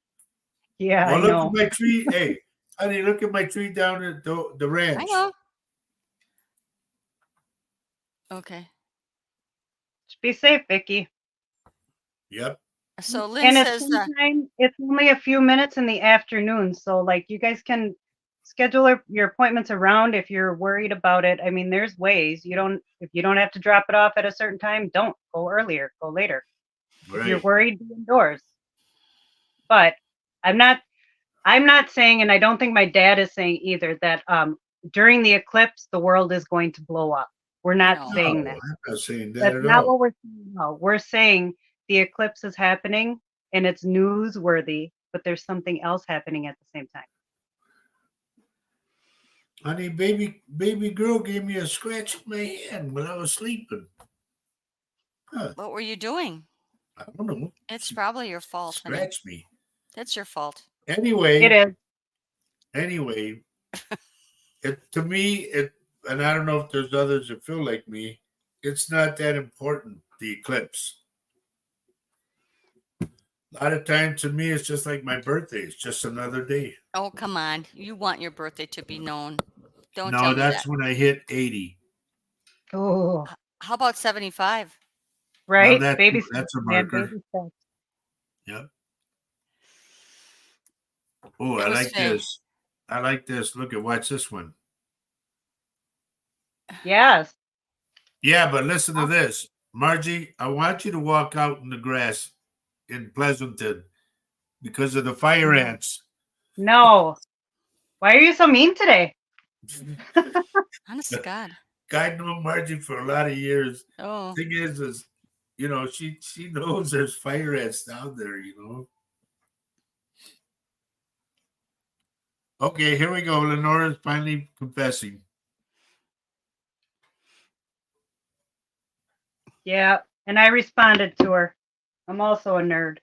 Yeah, Well, I look at know. my tree. Hey, honey, look at my tree down at the I ranch. know. Okay. Just be safe, Vicky. Yep. So Lynn And it's says sometime it's only a few minutes in the afternoon, so like you guys can schedule your appointments around if you're worried about it. I mean, there's ways. If you don't have to drop it off at a certain time, don't go earlier, go later. If you're Right. worried, be indoors. But I'm not saying, and I don't think my dad is saying either, that during the eclipse the world is going to blow up. We're not no. No, saying that. I'm not saying that That's at not all. what we're saying. No, we're saying the eclipse is happening and it's newsworthy, but there's something else happening at the same time. Honey, baby girl gave me a scratch in my hand when I was sleeping. Huh. What were you doing? I don't know. It's She probably your fault, honey. scratched me. It's your fault. It Anyway, is. to me, and I don't know if there's others that feel like me, it's not that important, the eclipse. A lot of times to me, it's just like my birthday. It's just another day. Oh, come on. You want your birthday to be known. Don't No, tell me that's that. when I hit 80. Oh, How about 75? Well, right. Baby steps, that's a man. marker. Baby steps. Yep. Oh, It I was like Faye. this. I like this. Look at watch this one. Yes. Yeah, but listen to this. Margie, I want you to walk out in the grass in Pleasanton because of the fire ants. No. Why are you so mean today? Honest to God. I know Margie for a lot of years. Oh, Thing is, you know, she knows there's fire ants down there, you know. Okay, here we go. Lenora's finally confessing. Yeah. And I responded to her. I'm also a nerd.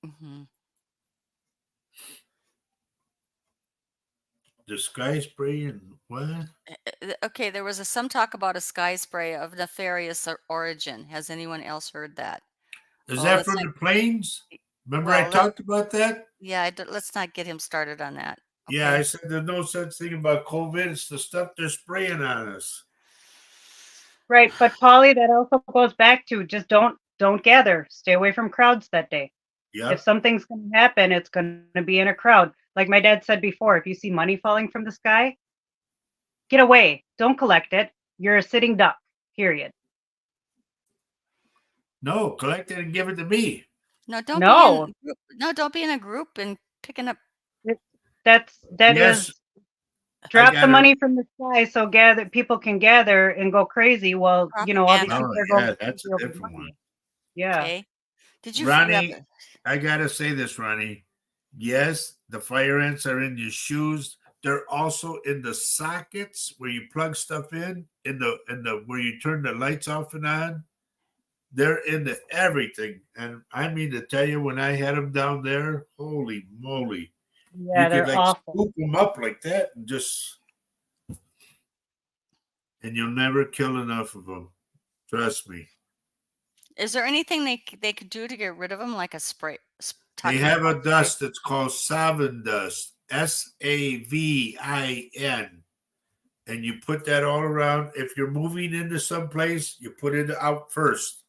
hmm The sky spray and what? okay. There was some talk about a sky spray of nefarious origin. Has anyone else heard that? Is Oh, that let's from not. the planes? Remember I Well, talked about that? yeah. Let's not get him started on that. Yeah, I Okay. said there's no such thing about COVID. It's the stuff they're spraying on us. Right. But Polly, that also goes back to just don't gather. Stay away from crowds that day. If Yep. something's going to happen, it's going to be in a crowd. Like my dad said before, if you see money falling from the sky, get away. Don't collect it. You're a sitting duck, period. No, collect it and give it to me. No, don't be No, in. Don't be in a group and picking up. that Yes, is I drop the got her. money from the sky so gather people can gather and go crazy. Well, all these Propaganda. people Oh, are going yeah, that's crazy a over different one. money. Yeah. Okay. Did you? Ronnie, I gotta say this, Ronnie. Yes, the fire ants are in your shoes. They're also in the sockets where you plug stuff in the where you turn the lights off and on. They're into everything. And I mean to tell you, when I had them down there, holy moly. Yeah, You could they're like awful. scoop them up like that and you'll never kill enough of them. Trust me. Is there anything they could do to get rid of them, like a spray? They Talking have a about spray. dust that's called Savin dust, Savin. And you put that all around. If you're moving into some place, you put it out first.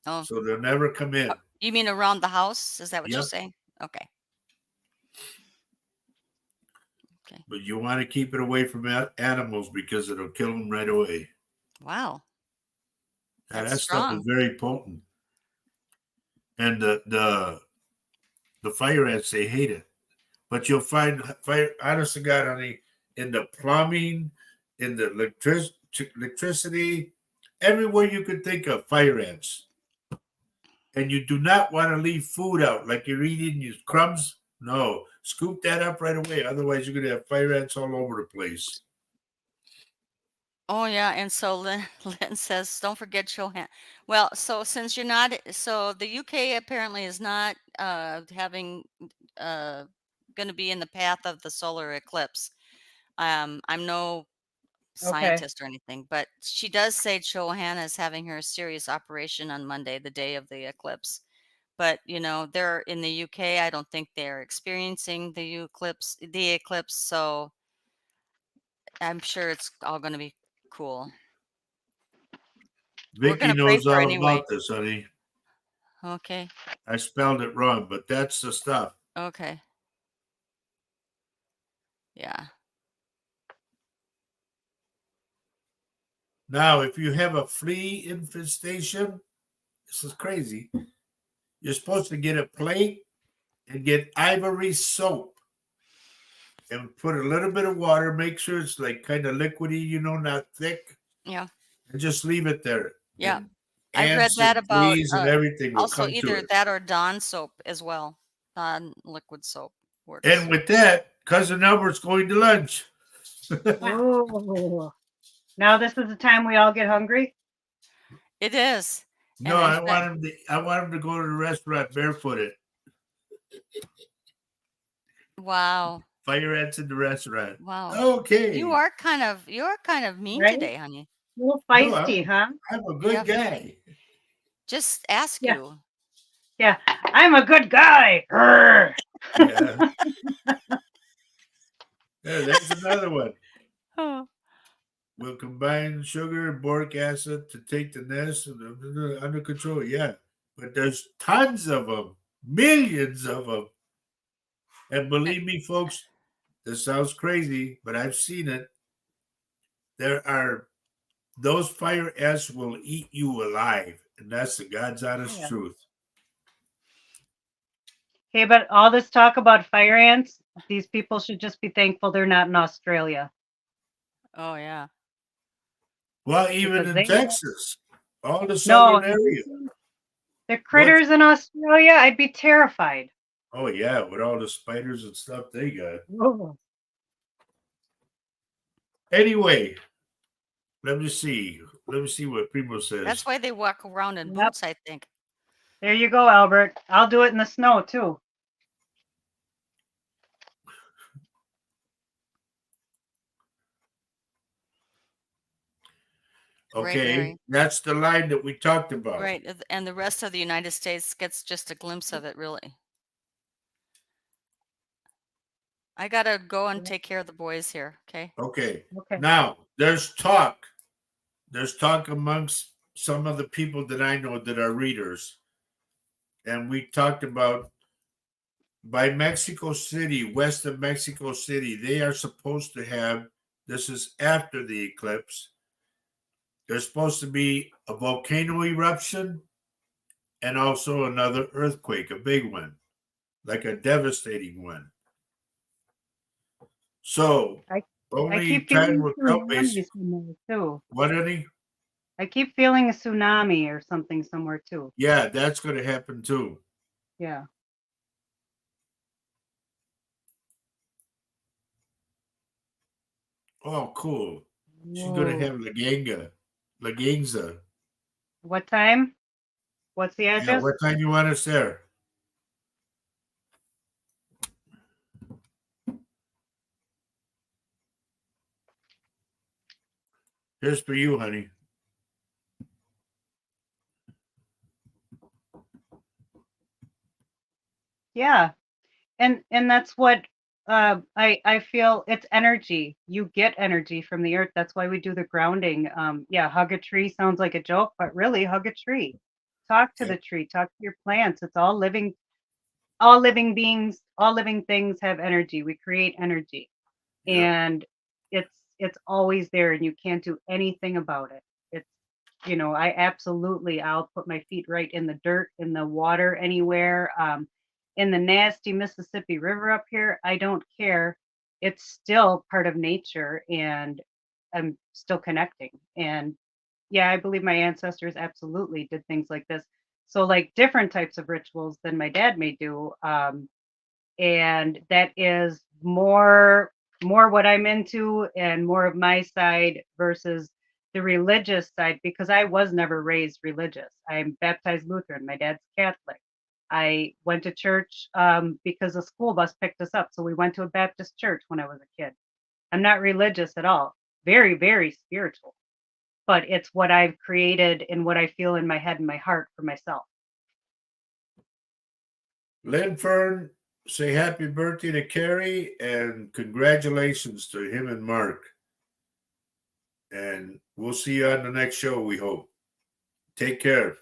Oh, So they'll never come in. you mean around the house? Is that what you're Yep. saying? Okay. Okay. But you want to keep it away from animals because it'll kill them right away. Wow. And That's that stuff is strong. very potent. And the fire ants, they hate it. But you'll find fire, honest to God, honey, in the plumbing, in the electricity, everywhere you could think of, fire ants. And you do not want to leave food out like you're eating your crumbs. No, scoop that up right away. Otherwise, you're going to have fire ants all over the place. Oh yeah, and so Lynn, Lynn says, don't forget Johan. Well, so since you're not, so the UK apparently is not having going to be in the path of the solar eclipse. I'm no Okay. scientist or anything, but she does say Johanna is having her serious operation on Monday, the day of the eclipse. But they're in the UK. I don't think they're experiencing the eclipse. So I'm sure it's all going to be cool. We're Vicky going to pray knows for her all anyway. about this, honey. Okay. I spelled it wrong, but that's the stuff. Okay. Yeah. Now, if you have a flea infestation, this is crazy. You're supposed to get a plate and get ivory soap and put a little bit of water. Make sure it's like kind of liquidy, not thick. Yeah. And just leave it there. Yeah. And I read ants that and about fleas and everything will also come to either it. that or Dawn soap as well. Dawn liquid soap works. And with that, Cousin Albert's going to lunch. Oh. Now this is the time we all get hungry. It is. No, And in I fact- want him to go to the restaurant barefooted. Wow. Fire ants in the restaurant. Wow. Okay. You are kind of mean Right? today, honey. A little No, feisty, huh? I'm a good guy. Just ask Yeah. you. Yeah. I'm a good guy. Grr. Yeah. There's another one. Oh. We'll combine sugar and boric acid to take the nest under control. Yeah, but there's tons of them. Millions of them. And believe me, folks, this sounds crazy, but I've seen it. There are those fire ants will eat you alive, and that's the God's honest Yeah. truth. Hey, but all this talk about fire ants, these people should just be thankful they're not in Australia Oh yeah. Well, even because in Texas, all the no, southern area. the What? critters in Australia, I'd be terrified. Oh yeah, with all the spiders and stuff they got. Oh. Anyway, let me see. Let me see what Primo says. That's why they walk around in Yep. boots, I think. There you go, Albert. I'll do it in the snow too. Right, Okay, Mary. that's the line that we talked about. Right. And the rest of the United States gets just a glimpse of it, really. I gotta go and take care of the boys here. Okay. Okay. Okay. Now there's talk. There's talk amongst some of the people that I know that are readers, and we talked about by Mexico City, west of Mexico City, they are supposed to have. This is after the eclipse. There's supposed to be a volcano eruption and also another earthquake, a big one, like a devastating one. So I only keep time feeling will a tell. tsunami somewhere too. What, honey? I keep feeling a tsunami or something somewhere too. Yeah, that's going to happen too. Yeah. Oh, cool. She's going to Whoa. have Lagangza. What time? What's the Yeah, address? what time you want us there? Here's for you, honey. Yeah. And that's what I feel it's energy. You get energy from the earth. That's why we do the grounding. Yeah, hug a tree sounds like a joke, but really hug a tree. Talk to Yep. the tree, talk to your plants. It's all living beings, all living things have energy. We create energy. Yep. And it's always there and you can't do anything about it. It's I'll put my feet right in the dirt, in the water, anywhere. In the nasty Mississippi River up here, I don't care. It's still part of nature and I'm still connecting. And yeah, I believe my ancestors absolutely did things like this. So like different types of rituals than my dad may do. And that is more what I'm into and more of my side versus the religious side because I was never raised religious. I'm baptized Lutheran. My dad's Catholic. I went to church because a school bus picked us up. So we went to a Baptist church when I was a kid. I'm not religious at all. Very, very spiritual. But it's what I've created and what I feel in my head and my heart for myself. Lynn Fern, say happy birthday to Carrie and congratulations to him and Mark. And we'll see you on the next show, we hope. Take care.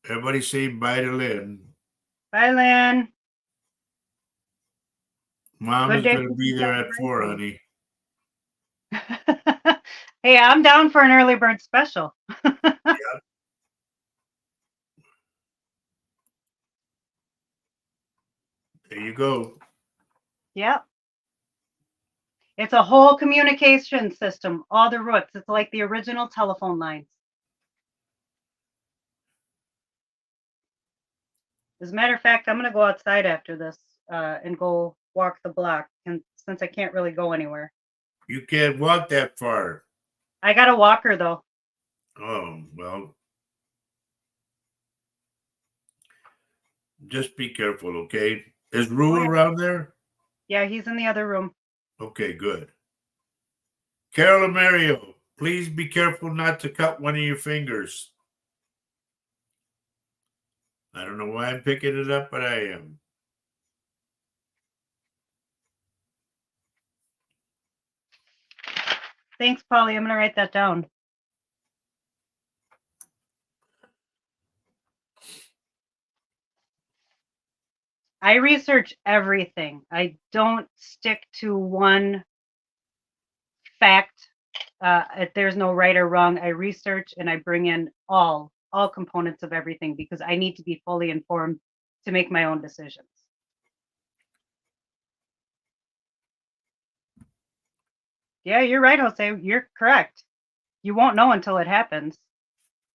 Everybody say bye to Lynn. Bye, Lynn. Mom Good is day going to for be some there at 4, celebration. honey. Hey, I'm down for an early bird special. There you go. Yep. It's a whole communication system, all the roots. It's like the original telephone lines. As a matter of fact, I'm going to go outside after this and go walk the block, and since I can't really go anywhere. You can't walk that far. I got a walker, though. Oh, well. Just be careful, okay? Is Rue around there? Yeah, he's in the other room. Okay, good. Carol and Mario, please be careful not to cut one of your fingers. I don't know why I'm picking it up, but I am. Thanks, Polly. I'm going to write that down. I research everything. I don't stick to one fact. There's no right or wrong. I research and I bring in all components of everything because I need to be fully informed to make my own decisions. Yeah, you're right, Jose. You're correct. You won't know until it happens.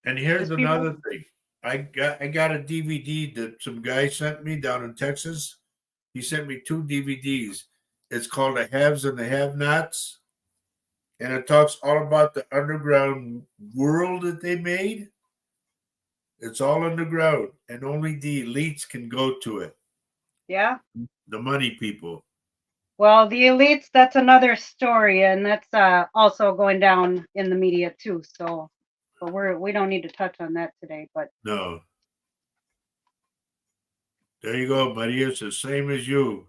And here's There's people. another thing. I got a DVD that some guy sent me down in Texas. He sent me 2 DVDs. It's called The Haves and the Have-Nots, and it talks all about the underground world that they made. It's all underground, and only the elites can go to it. Yeah. The money people. Well, the elites, that's another story, and that's also going down in the media too. So, but we don't need to touch on that today. But No. There you go, buddy. It's the same as you.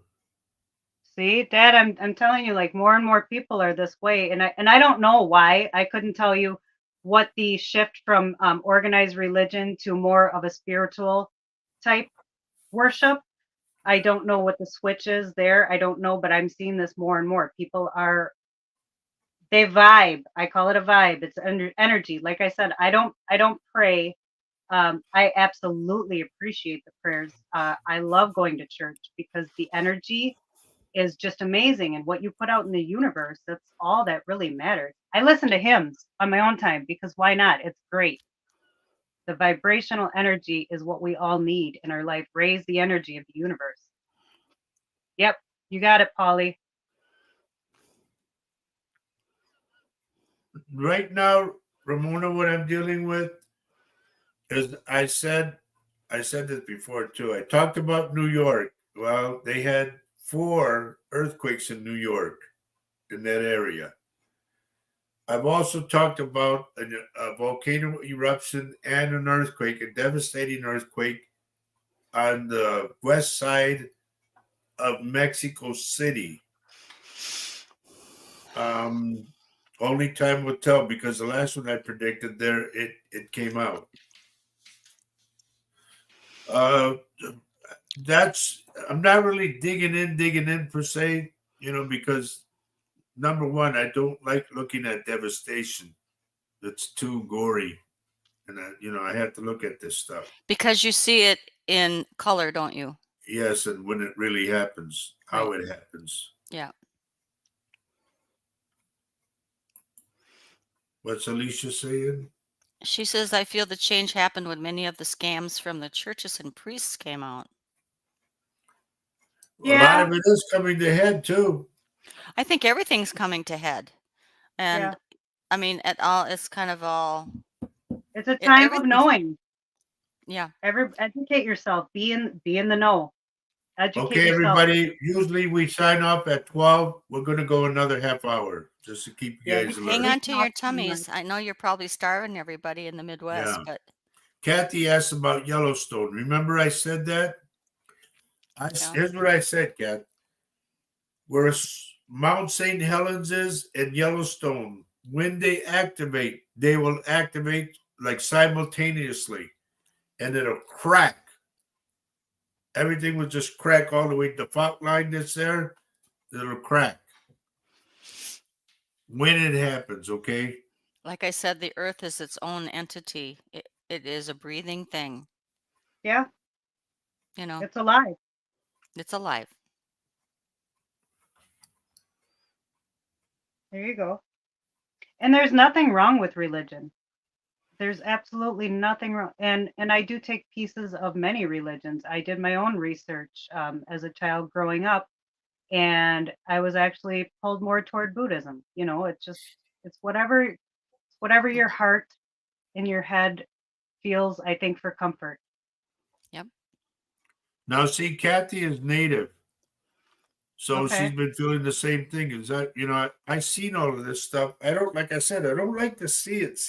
see, Dad, I'm telling you, like more and more people are this way, and I don't know why. I couldn't tell you what the shift from organized religion to more of a spiritual type worship. I don't know what the switch is there. I don't know, but I'm seeing this more and more. People are they vibe. I call it a vibe. It's energy. Like I said, I don't pray. I absolutely appreciate the prayers. I love going to church because the energy is just amazing, and what you put out in the universe, that's all that really matters. I listen to hymns on my own time because why not? It's great. The vibrational energy is what we all need in our life. Raise the energy of the universe. Yep, you got it, Polly. Right now, Ramona, what I'm dealing with is I said this before too. I talked about New York. Well, they had 4 earthquakes in New York in that area. I've also talked about a volcano eruption and an earthquake, a devastating earthquake on the west side of Mexico City. Only time will tell because the last one I predicted there, it came out. That's I'm not really digging in per se, because number one, I don't like looking at devastation. It's too gory, and I have to look at this stuff. Because you see it in color, don't you? Yes, and when it really happens, how Right. it happens. Yeah. What's Alicia saying? She says, I feel the change happened when many of the scams from the churches and priests came out. A lot Yeah, of it is coming to head too. I think everything's coming to head. And yeah. I mean, it's kind of all, It's a time of everything's, knowing. yeah. Educate yourself. Be in the know. Educate Okay, yourself. everybody. Usually we sign off at 12. We're going to go another half hour just to keep you Yeah, guys Hang alert. on to your tummies. I know you're probably starving everybody in the Midwest, Yeah. but Kathy asked about Yellowstone. Remember I said that? yeah. Here's what I said, Kat. Where Mount St. Helens is and Yellowstone, when they activate, they will activate like simultaneously, and it'll crack. Everything will just crack all the way. The fault line that's there, it'll crack when it happens. Okay. Like I said, the earth is its own entity. It is a breathing thing. Yeah, It's it's alive. alive. There you go. And there's nothing wrong with religion. There's absolutely nothing wrong. And I do take pieces of many religions. I did my own research as a child growing up, and I was actually pulled more toward Buddhism. It's whatever your heart and your head feels, I think, for comfort. Yep. Now, see, Kathy is native. So Okay. she's been feeling the same thing. Is that, I seen all of this stuff. I don't, like I said, I don't like to see it.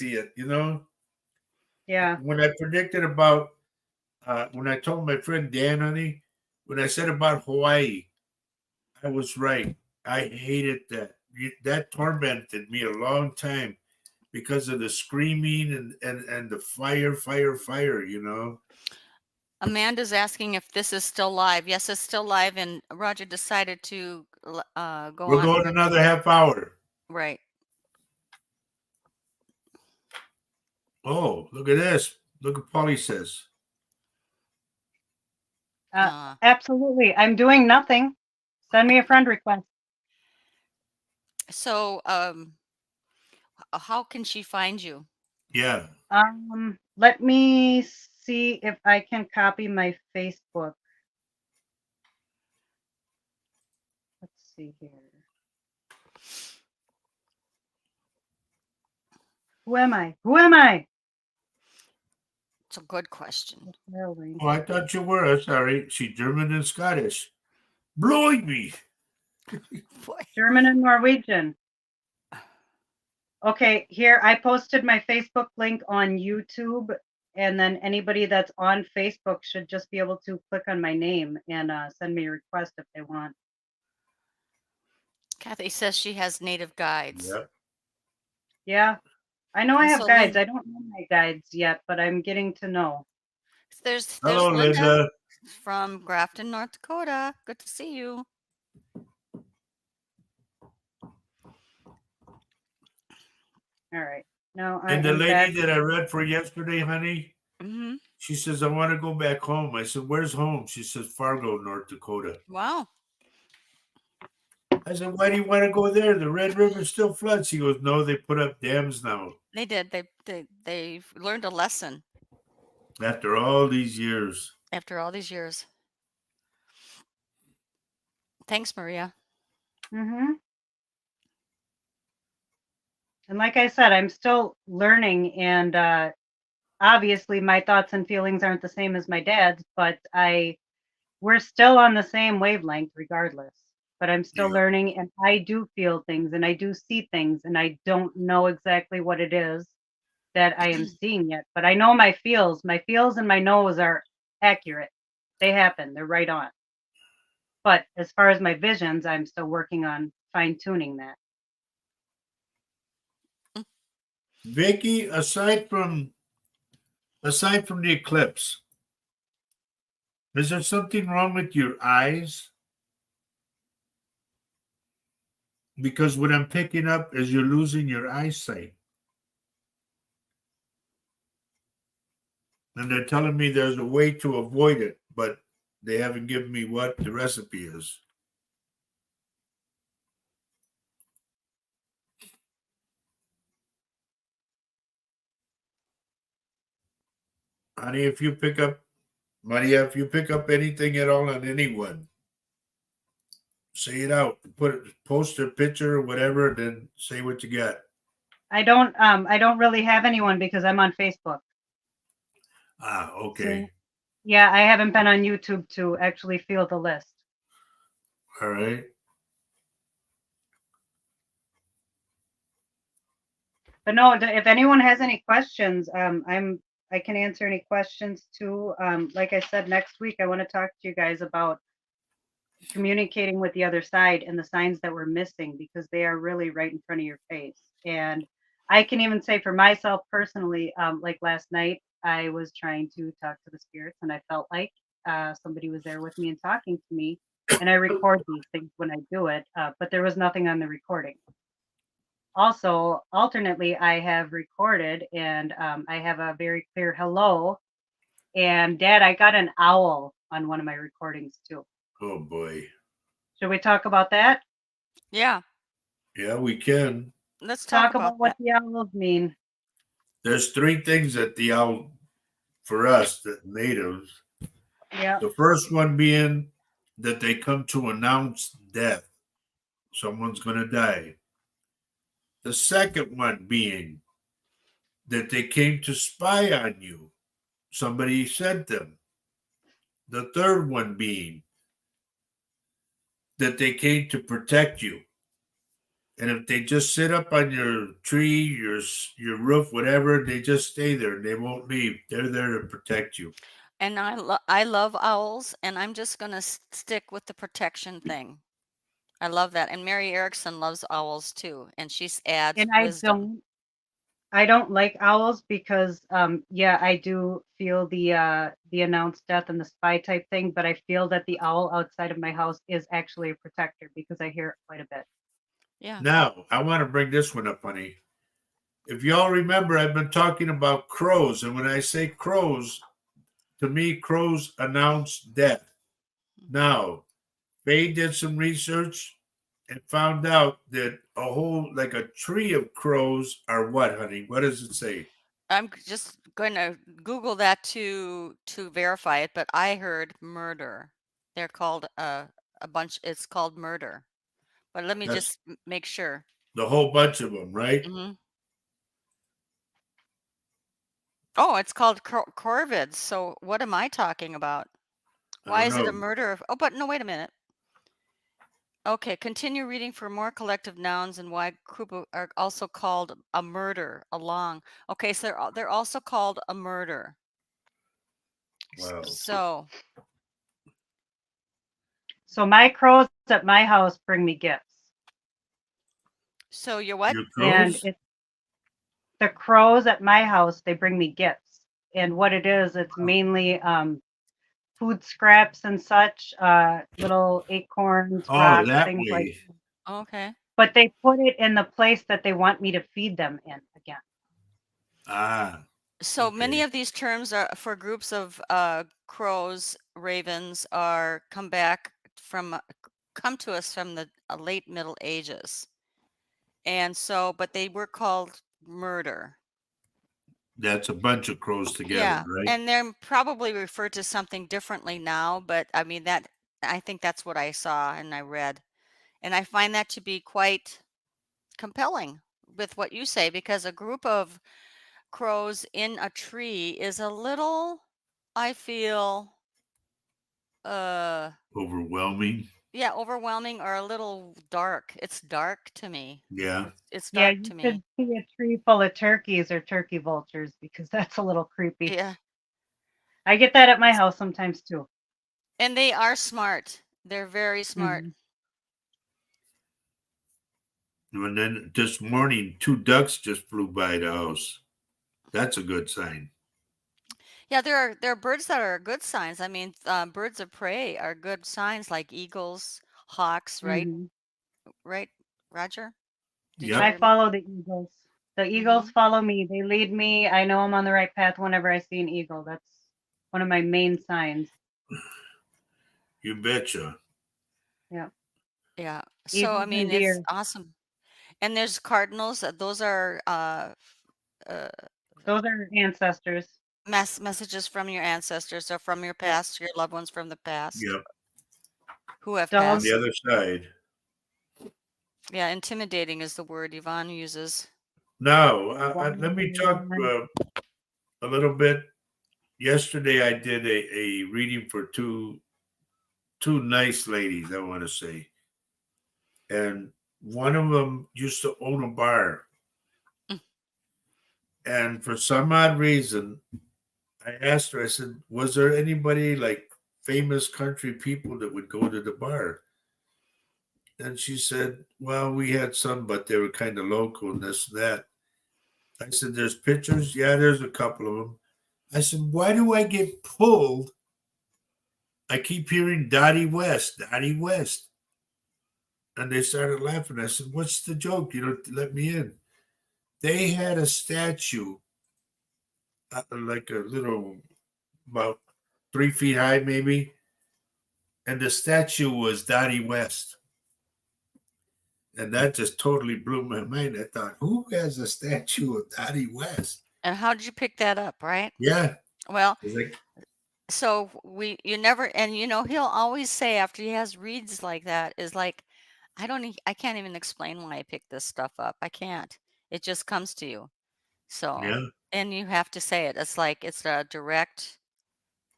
Yeah. When I predicted about, when I told my friend Dan, honey, when I said about Hawaii, I was right. I hated that. That tormented me a long time because of the screaming and the fire. Amanda's asking if this is still live. Yes, it's still live, and Roger decided to go We're on. going another half hour. Right. Oh, look at this. Look what Polly says. Absolutely. I'm doing nothing. Send me a friend request. So, how can she find you? Yeah. Let me see if I can copy my Facebook. Let's see here. Who am I? Who am I? It's a good question. Oh, I thought you were. Sorry. She's German and Scottish. Blimey. Boy. German and Norwegian. Okay, here I posted my Facebook link on YouTube, and then anybody that's on Facebook should just be able to click on my name and send me a request if they want. Kathy says she has native guides. Yep. Yeah, I know I And have so guides. Lin- I don't know my guides yet, but I'm getting to know. There's Hello, Linda. from Grafton, North Dakota. Good to see you. All right. Now And the am lady back. that I read for yesterday, honey, Mm-hmm. she says, I want to go back home. I said, where's home? She says, Fargo, North Dakota. Wow. I said, why do you want to go there? The Red River still floods. She goes, no, they put up dams now. They did. They've learned a lesson After all these years. after all these years. Thanks, Maria. Mm-hmm. And like I said, I'm still learning, and obviously my thoughts and feelings aren't the same as my dad's, but we're still on the same wavelength regardless. But I'm still Yeah. learning, and I do feel things and I do see things, and I don't know exactly what it is that I am seeing yet. But I know my feels and my knows are accurate. They happen, they're right on. But as far as my visions, I'm still working on fine tuning that. Vicky, aside from the eclipse, is there something wrong with your eyes? Because what I'm picking up is you're losing your eyesight. And they're telling me there's a way to avoid it, but they haven't given me what the recipe is. Honey, Maria, if you pick up anything at all on anyone, say it out. Post a picture or whatever, then say what you got. I don't really have anyone because I'm on Facebook. Ah, okay. So, yeah, I haven't been on YouTube to actually feel the list. All right. But no, if anyone has any questions, I can answer any questions too. Like I said, next week I want to talk to you guys about communicating with the other side and the signs that we're missing, because they are really right in front of your face. And I can even say for myself personally, like last night, I was trying to talk to the spirits, and I felt like somebody was there with me and talking to me. And I record these things when I do it, but there was nothing on the recording. Also, alternately, I have recorded, and I have a very clear hello. And Dad, I got an owl on one of my recordings too. Oh boy. Should we talk about that? Yeah. Yeah, we can. Let's Talk talk about what the owls mean. There's three things that the owl for us, the natives. Yeah. The first one being that they come to announce death. Someone's gonna die. The second one being that they came to spy on you. Somebody sent them. The third one being that they came to protect you. And if they just sit up on your tree, your roof, whatever, they just stay there. They won't leave. They're there to protect you. And I love owls, and I'm just going to stick with the protection thing. I love that. And Mary Erickson loves owls too, and she adds And I wisdom. don't. I don't like owls because yeah, I do feel the announced death and the spy type thing, but I feel that the owl outside of my house is actually a protector because I hear it quite a bit. Yeah. Now, I want to bring this one up, honey. If y'all remember, I've been talking about crows, and when I say crows, to me, crows announce death. Now, Faye did some research and found out that a whole, like a tree of crows are what, honey? What does it say? I'm just going to Google that to verify it, but I heard murder. They're called a bunch. It's called murder. But let me That's just make sure. the whole bunch of them, right? Hmm. Oh, it's called corvids. So what am I talking about? I Why don't is it a know. murder of? Oh, but no, wait a minute. Okay, continue reading for more collective nouns and why kupu are also called a murder along. Okay, so they're also called a murder. Wow. So So my crows at my house bring me gifts. so you're what? Your And crows? it's the crows at my house, they bring me gifts. And what it is, it's mainly food scraps and such, little acorns, Oh, rocks, that things like way. that. Okay. But they put it in the place that they want me to feed them in again. Ah, So many okay. of these terms are for groups of crows, ravens are come to us from the late Middle Ages. And so, but they were called murder. That's a bunch of crows together, Yeah, right? and they're probably referred to something differently now, but I mean I think that's what I saw and I read. And I find that to be quite compelling with what you say because a group of crows in a tree is a little, I feel, uh Overwhelming. yeah, overwhelming or a little dark. It's dark to me. Yeah. It's Yeah, dark you to should me. see a tree full of turkeys or turkey vultures because that's a little creepy. Yeah. I get that at my house sometimes too. And they are smart. They're very smart. Mhm. And then this morning, two ducks just flew by the house. That's a good sign. Yeah, there are birds that are good signs. I mean, birds of prey are good signs like eagles, hawks, right? Mhm. Right, Roger? Did you Yep. I remember? follow the eagles. The Hmm. eagles follow me. They lead me. I know I'm on the right path whenever I see an eagle. That's one of my main signs. You betcha. Yeah. Yeah. So I Eagles mean, and it's deer. awesome. And there's cardinals. Those are uh, Those are ancestors. messages from your ancestors or from your Yep. past, your loved ones from the past Yep. who have On the Dogs. passed. other side. Yeah, intimidating is the word Yvonne uses. Now, let me talk One. a little bit. Yesterday, I did a reading for two nice ladies, I want to say. And one of them used to own a bar. Mm. And for some odd reason, I asked her, I said, was there anybody like famous country people that would go to the bar? And she said, well, we had some, but they were kind of local and this and that. I said, there's pictures? Yeah, there's a couple of them. I said, why do I get pulled? I keep hearing Dottie West, Dottie West. And they started laughing. I said, what's the joke? You don't let me in. They had a statue, like a little, about 3 feet high, maybe. And the statue was Dottie West. And that just totally blew my mind. I thought, who has a statue of Dottie West? And how did you pick that up, right? Yeah. Well, It's like, so you never, and he'll always say after he has reads like that is like, I can't even explain why I picked this stuff up. I can't. It just comes to you. So, yeah. and you have to say it. It's like it's a direct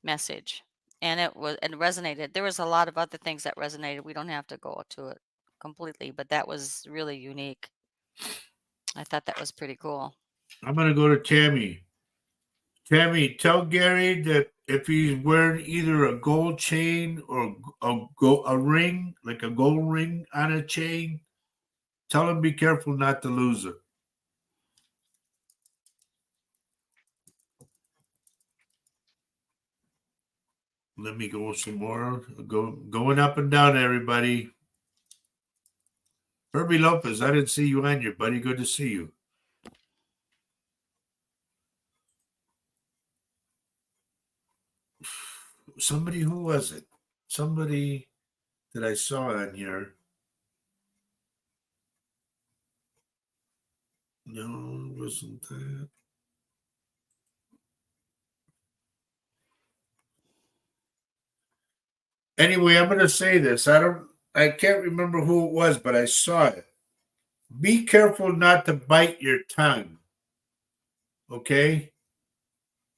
message. And it resonated. There was a lot of other things that resonated. We don't have to go to it completely, but that was really unique. I thought that was pretty cool. I'm going to go to Tammy. Tammy, tell Gary that if he's wearing either a gold chain or a ring, like a gold ring on a chain, tell him be careful not to lose it. Let me go some more. Going up and down, everybody. Herbie Lopez, I didn't see you on here, buddy. Good to see you. Somebody, who was it? Somebody that I saw on here. No, it wasn't that. Anyway, I'm going to say this. I can't remember who it was, but I saw it. Be careful not to bite your tongue. Okay?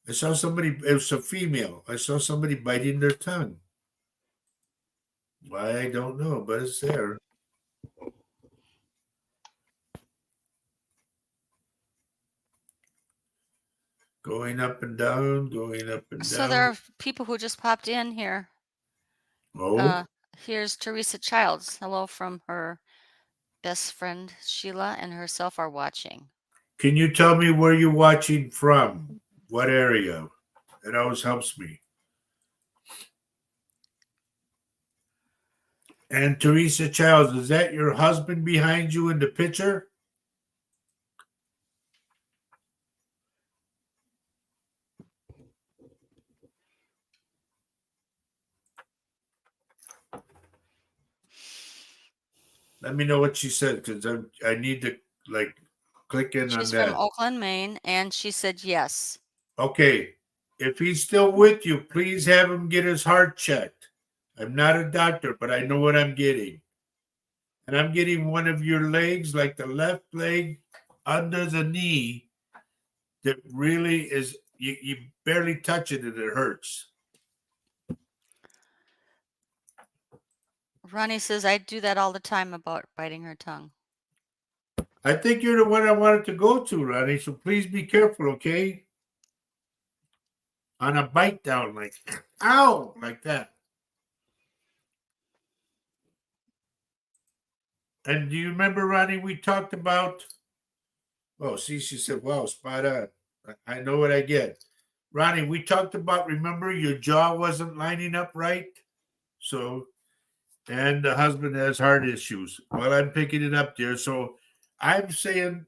I saw somebody, it was a female. I saw somebody biting their tongue. Why, I don't know, but it's there. Going up and down, going up and So down. there are people who just popped in here. Oh, Here's Teresa Childs. Hello from her best friend Sheila and herself are watching. can you tell me where you're watching from? What area? It always helps me. And Teresa Childs, is that your husband behind you in the picture? Let me know what she said, because I need to click in She's on from that. Oakland, Maine, and she said yes. Okay, if he's still with you, please have him get his heart checked. I'm not a doctor, but I know what I'm getting. And I'm getting one of your legs, like the left leg under the knee, that really is, you barely touch it and it hurts. Ronnie says I do that all the time about biting her tongue. I think you're the one I wanted to go to, Ronnie, so please be careful, okay? On a bite down, like, ow, like that. And do you remember, Ronnie, we talked about, oh, see, she said, wow, spot on. I know what I get. Ronnie, we talked about, remember, your jaw wasn't lining up right? So, and the husband has heart issues. Well, I'm picking it up there. So I'm saying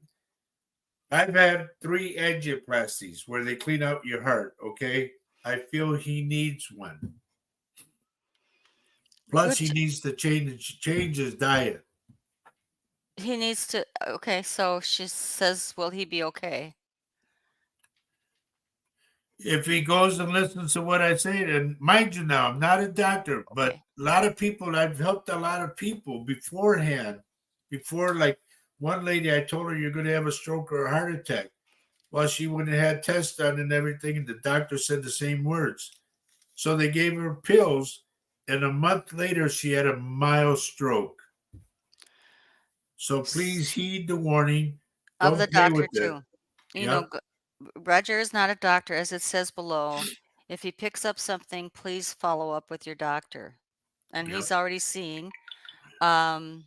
I've had 3 angioplasties where they clean out your heart, okay? I feel he needs one. Plus, he needs to change his diet. He needs to. Okay, so she says, will he be okay? If he goes and listens to what I say, and mind you now, I'm not a doctor, but Okay. a lot of people, I've helped a lot of people beforehand. Before, like one lady, I told her you're going to have a stroke or a heart attack. Well, she went and had tests done and everything, and the doctor said the same words. So they gave her pills, and a month later, she had a mild stroke. So please heed the warning. Of Don't the play doctor with it. too. You know, Roger is not a doctor, as it says below. If he picks up something, please follow up with your doctor. And he's already seeing. He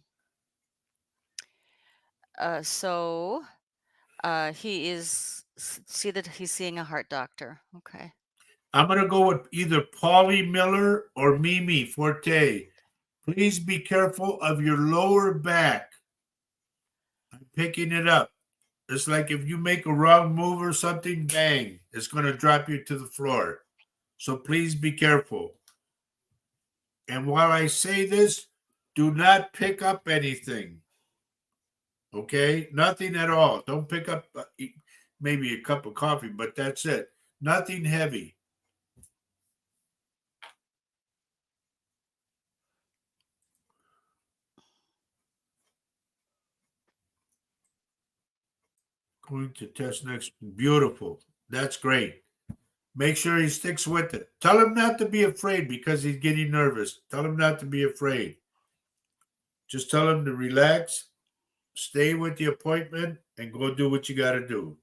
is, see that he's seeing a heart doctor. Okay. I'm going to go with either Paulie Miller or Mimi Forte. Please be careful of your lower back. I'm picking it up. It's like if you make a wrong move or something, bang, it's going to drop you to the floor. So please be careful. And while I say this, do not pick up anything. Okay? Nothing at all. Don't pick up maybe a cup of coffee, but that's it. Nothing heavy. Going to test next. Beautiful. That's great. Make sure he sticks with it. Tell him not to be afraid because he's getting nervous. Tell him not to be afraid. Just tell him to relax, stay with the appointment, and go do what you got to do.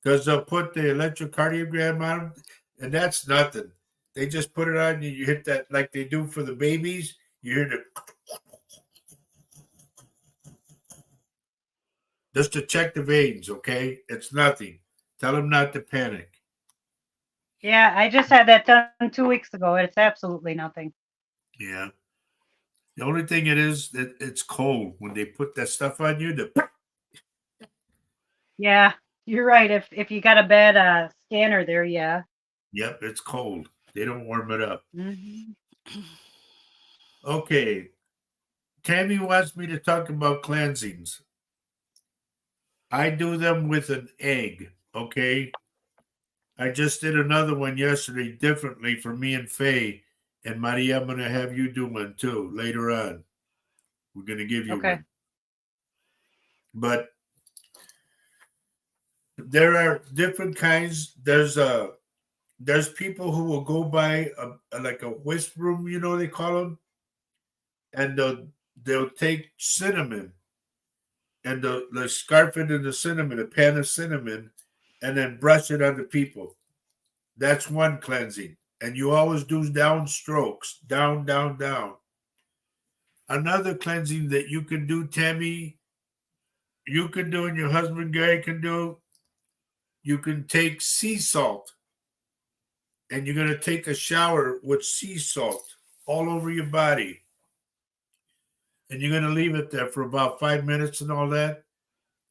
Because they'll put the electrocardiogram on him, and that's nothing. They just put it on you. You hit that like they do for the babies. You hear the just to check the veins, okay? It's nothing. Tell him not to panic. Yeah, I just had that done 2 weeks ago. It's absolutely nothing. Yeah. The only thing it is that it's cold when they put that stuff on you. Yeah, you're right. If you got a bad scanner there, yeah. Yep, it's cold. They don't warm it up. Mhm. Okay. Tammy wants me to talk about cleansings. I do them with an egg. Okay. I just did another one yesterday differently for me and Faye. And Maria, I'm going to have you do one too later on. We're going to give you Okay. one. But there are different kinds. There's people who will go by like a wisp room, they call them, and they'll take cinnamon and they'll scarf it in the cinnamon, a pan of cinnamon, and then brush it on the people. That's one cleansing. And you always do down strokes, down, down, down. Another cleansing that you can do, Tammy, you can do and your husband Gary can do, you can take sea salt and you're going to take a shower with sea salt all over your body. And you're going to leave it there for about 5 minutes and all that,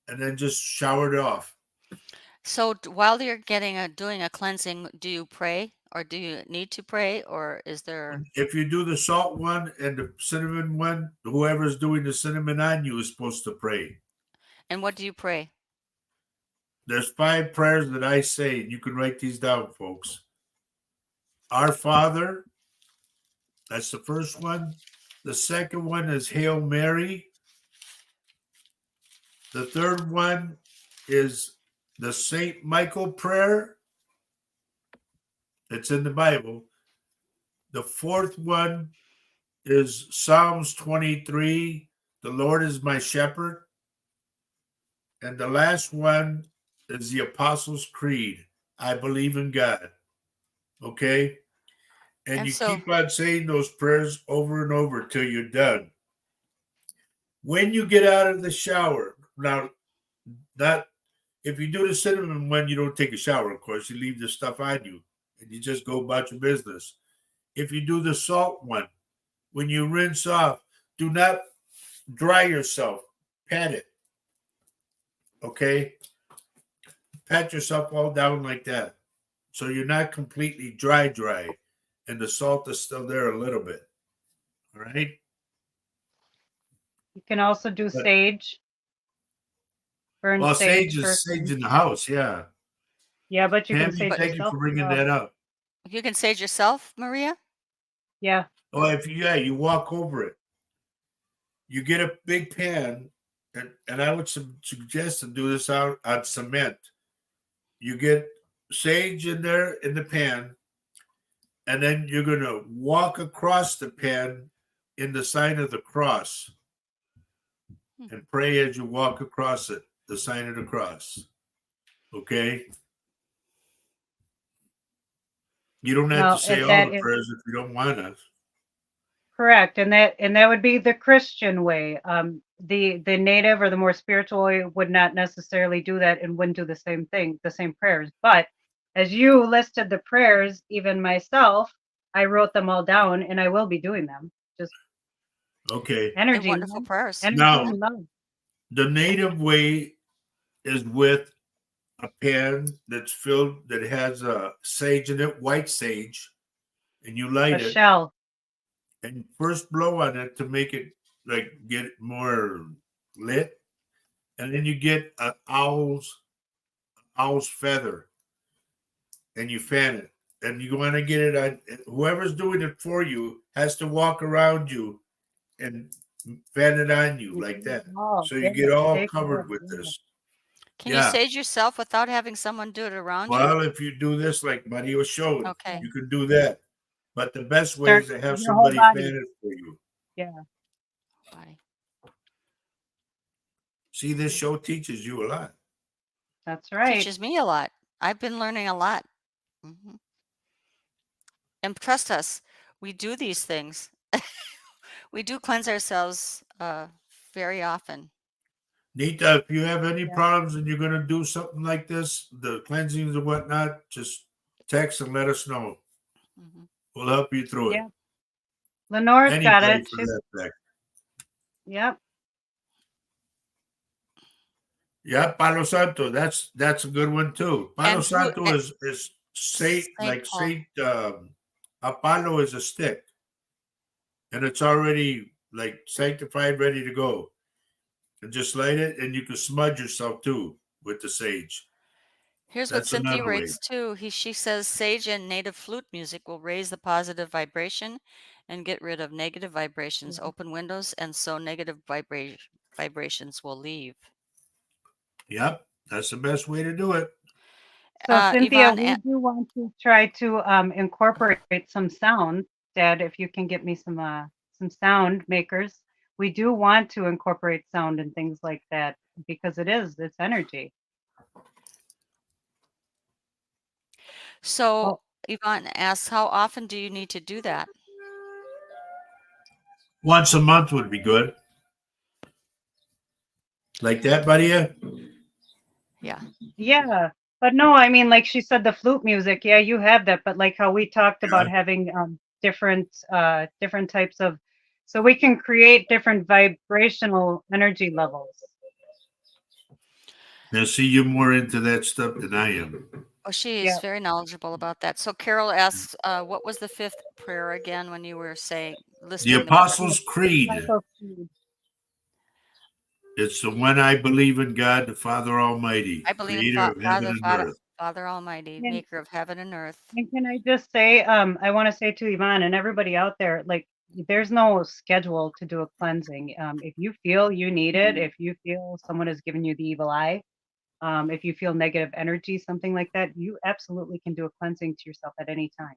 and then just shower it off. So while you're doing a cleansing, do you pray or do you need to pray or is there? If you do the salt one and the cinnamon one, whoever's doing the cinnamon on you is supposed to pray. And what do you pray? There's 5 prayers that I say, and you can write these down, folks. Our Father, that's the first one. The second one is Hail Mary. The third one is the Saint Michael prayer. It's in the Bible. The fourth one is Psalms 23. The Lord is my shepherd. And the last one is the Apostles' Creed. I believe in God. Okay? And And you so, keep on saying those prayers over and over till you're done. When you get out of the shower, now, not if you do the cinnamon one, you don't take a shower, of course. You leave the stuff on you and you just go about your business. If you do the salt one, when you rinse off, do not dry yourself. Pat it. Okay? Pat yourself all down like that. So you're not completely dry, and the salt is still there a little bit. All right? You can also do But, sage. Burn well, sage sage is first. sage in the house, yeah. Yeah, but you can Tammy, sage but thank you yourself for as bringing well. that up. you can sage yourself, Maria? Yeah. Oh, you walk over it. You get a big pan, and I would suggest to do this out on cement. You get sage in there in the pan, and then you're going to walk across the pan in the sign of the cross and pray as you walk across it, the sign of the cross. Okay? You don't have to Now, say if all that the is prayers if you don't want to. correct, and that would be the Christian way. The native or the more spiritual way would not necessarily do that and wouldn't do the same thing, the same prayers. But as you listed the prayers, even myself, I wrote them all down, and I will be doing them. Just Okay. They're energy, wonderful man. prayers. Energy Now, and love. the native way is with a pan that's filled that has sage in it, white sage, and you A light it shell. and you first blow on it to make it like get it more lit, and then you get an owl's feather and you fan it, and you want to get it on. Whoever's doing it for you has to walk around you and fan it on you like that, Oh, so you yeah, get all take care covered of with yeah. this. Can you Yeah. sage yourself without having someone do it around you? Well, if you do this like Maria was showing, Okay. you can do that. But the best way Start is to have your whole somebody fan body. it for you. Yeah, Body. See, this show teaches you a lot. that's right. Teaches me a lot. I've been learning a lot. Mhm. And trust us, we do these things. We do cleanse ourselves very often. Nita, if you have any Yeah. problems and you're going to do something like this, the cleansings and whatnot, just text and let us know. Mhm. We'll help you through it. Yeah. Lenore's got Anybody it. for She's, that fact. yep. Yeah, Palo Santo. That's a good one too. Palo And who? Santo is Saint, Saint like Paul. Saint Apollo is a stick, and it's already like sanctified, ready to go. And just light it, and you can smudge yourself too with the sage. Here's what That's Cynthia another way. writes too. She says sage and native flute music will raise the positive vibration and get rid of negative vibrations. Yeah. Open windows, and so negative vibrations will leave. Yep, that's the best way to do it. So Cynthia, Yvonne, we do want to try to incorporate some sound. Dad, if you can get me some sound makers, we do want to incorporate sound and things like that because it's energy. so Oh, Yvonne asks, how often do you need to do that? Once a month would be good. Like that, buddy? Yeah. yeah. But no, I mean, like she said, the flute music, yeah, you have that. But like how we talked about Yeah. having different types of, so we can create different vibrational energy levels. Now, see, you're more into that stuff than I am. Oh, she is Yeah. very knowledgeable about that. So Carol asks, what was the fifth prayer again when you were The listing the Apostles' Creed. Michael Creed. It's the one I believe in God, the Father Almighty, I believe in creator of heaven and earth. Father Almighty, And, maker of heaven and earth. and can I just say, I want to say to Yvonne and everybody out there, like, there's no schedule to do a cleansing. If you feel you need it, if you feel someone has given you the evil eye, if you feel negative energy, something like that, you absolutely can do a cleansing to yourself at any time.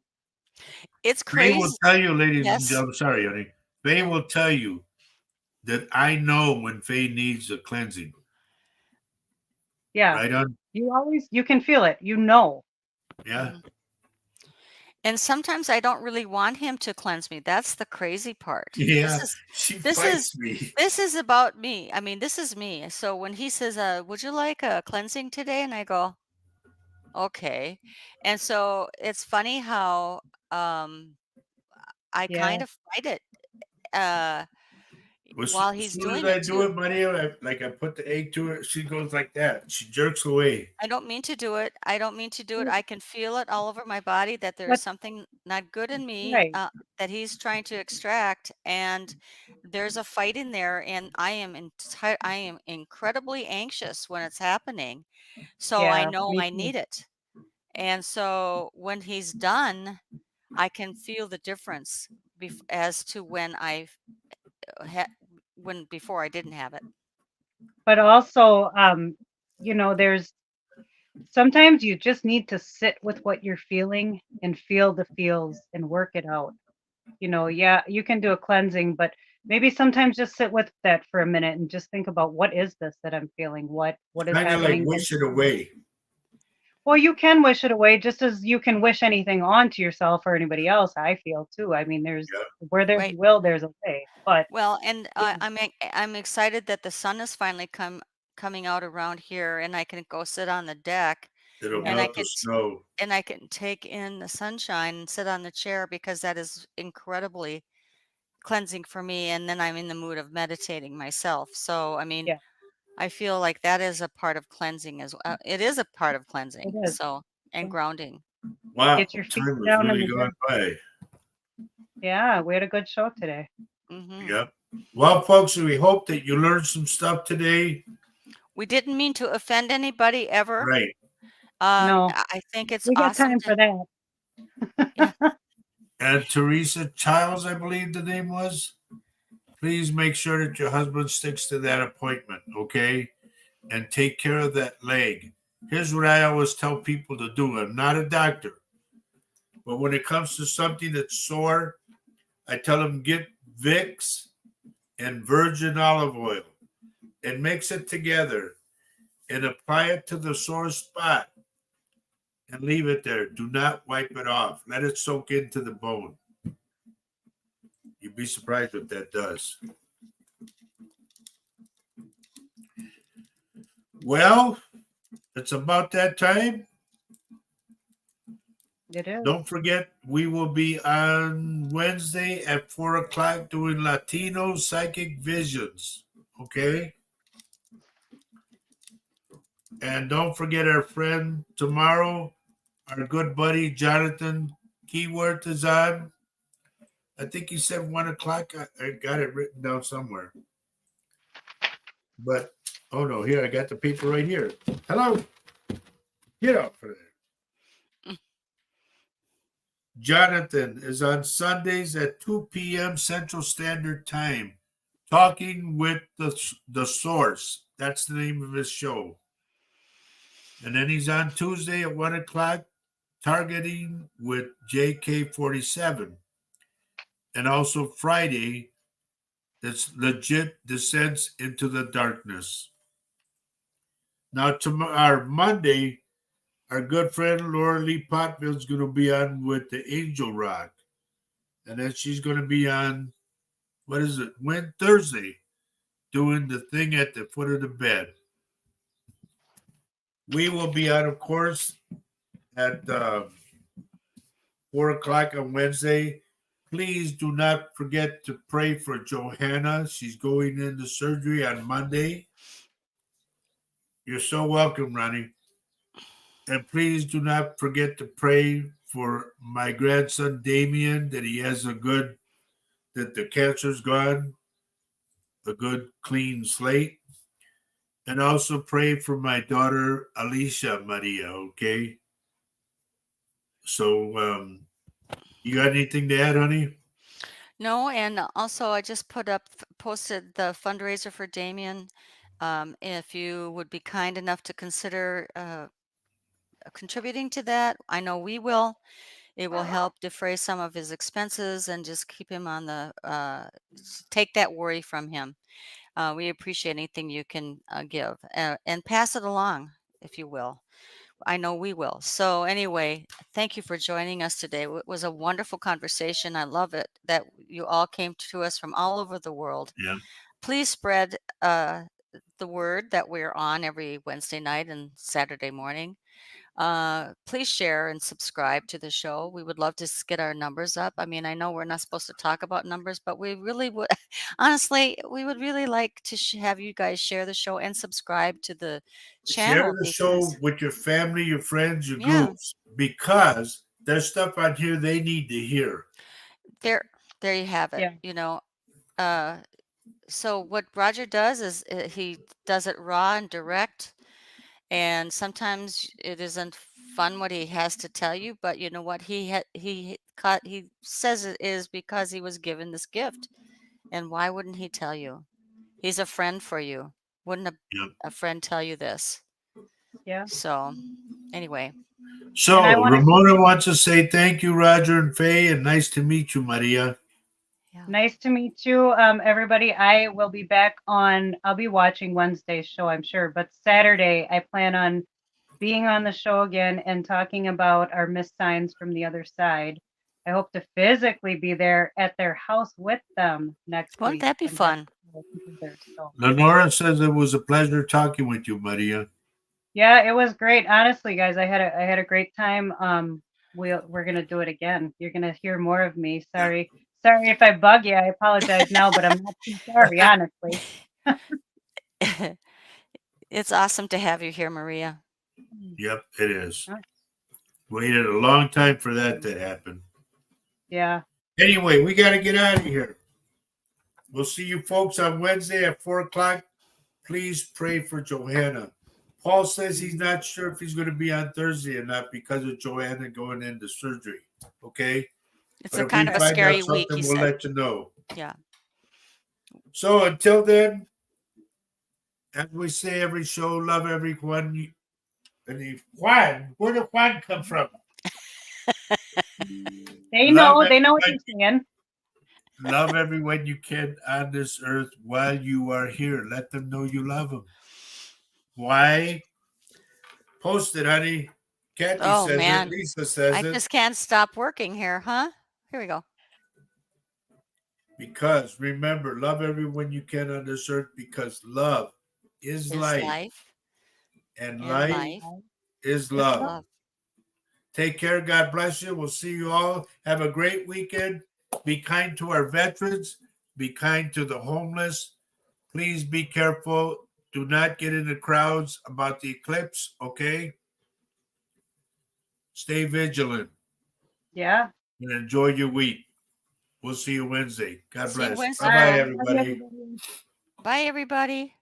It's Faye will crazy. tell you, ladies and Yes. gentlemen, sorry, honey. Faye will tell you that I know when Faye needs a cleansing. Yeah. Right on? You can feel it, you know. Yeah. Mhm. And sometimes I don't really want him to cleanse me. That's the crazy part. Yeah. She This fights is me. this is about me. I mean, this is me. So when he says, "Would you like a cleansing today?" and I go, "Okay." And so it's funny how I Yeah. kind of fight it uh while As he's soon as doing I it do too. it, buddy, I put the egg to her. She goes like that. She jerks away. I don't mean to do it. I don't mean to do it. Mm. I can feel it all over my body that there is But something not good in me right. that he's trying to extract, and there's a fight in there. And I am incredibly anxious when it's happening. So I Yeah, know me I too. need it. And so when he's done, I can feel the difference as to when when before I didn't have it. But also, there's sometimes you just need to sit with what you're feeling and feel the feels and work it out. Yeah, you can do a cleansing, but maybe sometimes just sit with that for a minute and just think about what is this that I'm feeling? What is Kind of like happening? wish it away. Well, you can wish it away just as you can wish anything onto yourself or anybody else, I feel too. I mean, Yeah. where there's a Right. will, there's a way. But Well, and yeah, I'm excited that the sun is finally coming out around here, and I can go sit on the deck, It'll yeah, and I melt the could snow. and I can take in the sunshine and sit on the chair because that is incredibly cleansing for me. And then I'm in the mood of meditating myself. So, I mean, yeah, I feel like that is a part of cleansing as well. It is a part of it cleansing. is. So, and Yeah. grounding. Wow, Get your feet time was down in really the gone dirt. by. Yeah, we had a good show today. Hmm. Yep. Well, folks, we hope that you learned some stuff today. We didn't mean to offend anybody ever. Right. No, I think it's we got awesome time to, for that. yeah. And Teresa Childs, I believe the name was. Please make sure that your husband sticks to that appointment, okay? And take care of that leg. Here's what I always tell people to do. I'm not a doctor, but when it comes to something that's sore, I tell them get Vicks and virgin olive oil and mix it together and apply it to the sore spot and leave it there. Do not wipe it off. Let it soak into the bone. You'd be surprised what that does. Well, it's about that time. It is. Don't forget, we will be on Wednesday at 4 o'clock doing Latino Psychic Visions. Okay? And don't forget our friend tomorrow, our good buddy Jonathan Keyword is on. I think he said 1 o'clock. I got it written down somewhere. But, oh no, here, I got the paper right here. Hello. Get off of there. Jonathan is on Sundays at 2 p.m. Central Standard Time, talking with the source. That's the name of his show. And then he's on Tuesday at 1 o'clock, targeting with JK47. And also Friday, that's legit descents into the darkness. Now, tomorrow, Monday, our good friend Laura Lee Potville is going to be on with the Angel Rock. And then she's going to be on, what is it, Thursday, doing the thing at the foot of the bed. We will be on, of course, at 4 o'clock on Wednesday. Please do not forget to pray for Johanna. She's going into surgery on Monday. You're so welcome, Ronnie. And please do not forget to pray for my grandson, Damien, that he has that the cancer's gone, a good clean slate. And also pray for my daughter, Alicia Maria, okay? So, you got anything to add, honey? No, and also I just posted the fundraiser for Damien. If you would be kind enough to consider contributing to that, I know we will. It will help defray some of his expenses and just keep him on take that worry from him. We appreciate anything you can give and pass it along, if you will. I know we will. So anyway, thank you for joining us today. It was a wonderful conversation. I love it that you all came to us from all over the world. Yeah. Please spread the word that we're on every Wednesday night and Saturday morning. Please share and subscribe to the show. We would love to get our numbers up. I mean, I know we're not supposed to talk about numbers, but we really would, honestly, we would really like to have you guys share the show and subscribe to the Share channel the show because, with your family, your friends, your yeah, groups, because there's stuff on here they need to hear. there you have it. Yeah. You know, so what Roger does is he does it raw and direct. And sometimes it isn't fun what he has to tell you, but you know what he says it is because he was given this gift. And why wouldn't he tell you? He's a friend for you. Wouldn't Yep. a friend tell you this? Yeah. So anyway, So And I wanna- Ramona wants to say thank you, Roger and Faye, and nice to meet you, Maria. yeah. Nice to meet you, everybody. I will be back I'll be watching Wednesday's show, I'm sure, but Saturday I plan on being on the show again and talking about our missed signs from the other side. I hope to physically be there at their house with them next Wouldn't week. that be and have fun? it together, so. Lenora says it was a pleasure talking with you, Maria. Yeah, it was great. Honestly, guys, I had a great time. We're gonna do it again. You're gonna hear more of me. Sorry if I bug you. I apologize now, but I'm not too sorry, honestly. It's awesome to have you here, Maria. Yep, it is. Huh? Waited a long time for that to happen. Yeah. Anyway, we got to get out of here. We'll see you folks on Wednesday at 4 o'clock. Please pray for Johanna. Paul says he's not sure if he's going to be on Thursday or not because of Johanna going into surgery. Okay? It's But a if kind we of a find scary out week, something, he we'll said. let you know. Yeah. So until then, as we say every show, love everyone. And Juan, where did Juan come from? They Love know what everyone. you're saying. Love everyone you can on this earth while you are here. Let them know you love them. Why? Post it, honey. Kathy Oh says man, it. Lisa says I it. just can't stop working here, huh? Here we go. Because remember, love everyone you can on this earth because love is Is life. life And and life life is is love. love. Take care. God bless you. We'll see you all. Have a great weekend. Be kind to our veterans. Be kind to the homeless. Please be careful. Do not get in the crowds about the eclipse, okay? Stay vigilant Yeah. and enjoy your week. We'll see you Wednesday. God See you bless. Wednesday. Bye-bye, Bye. everybody. Bye, everybody.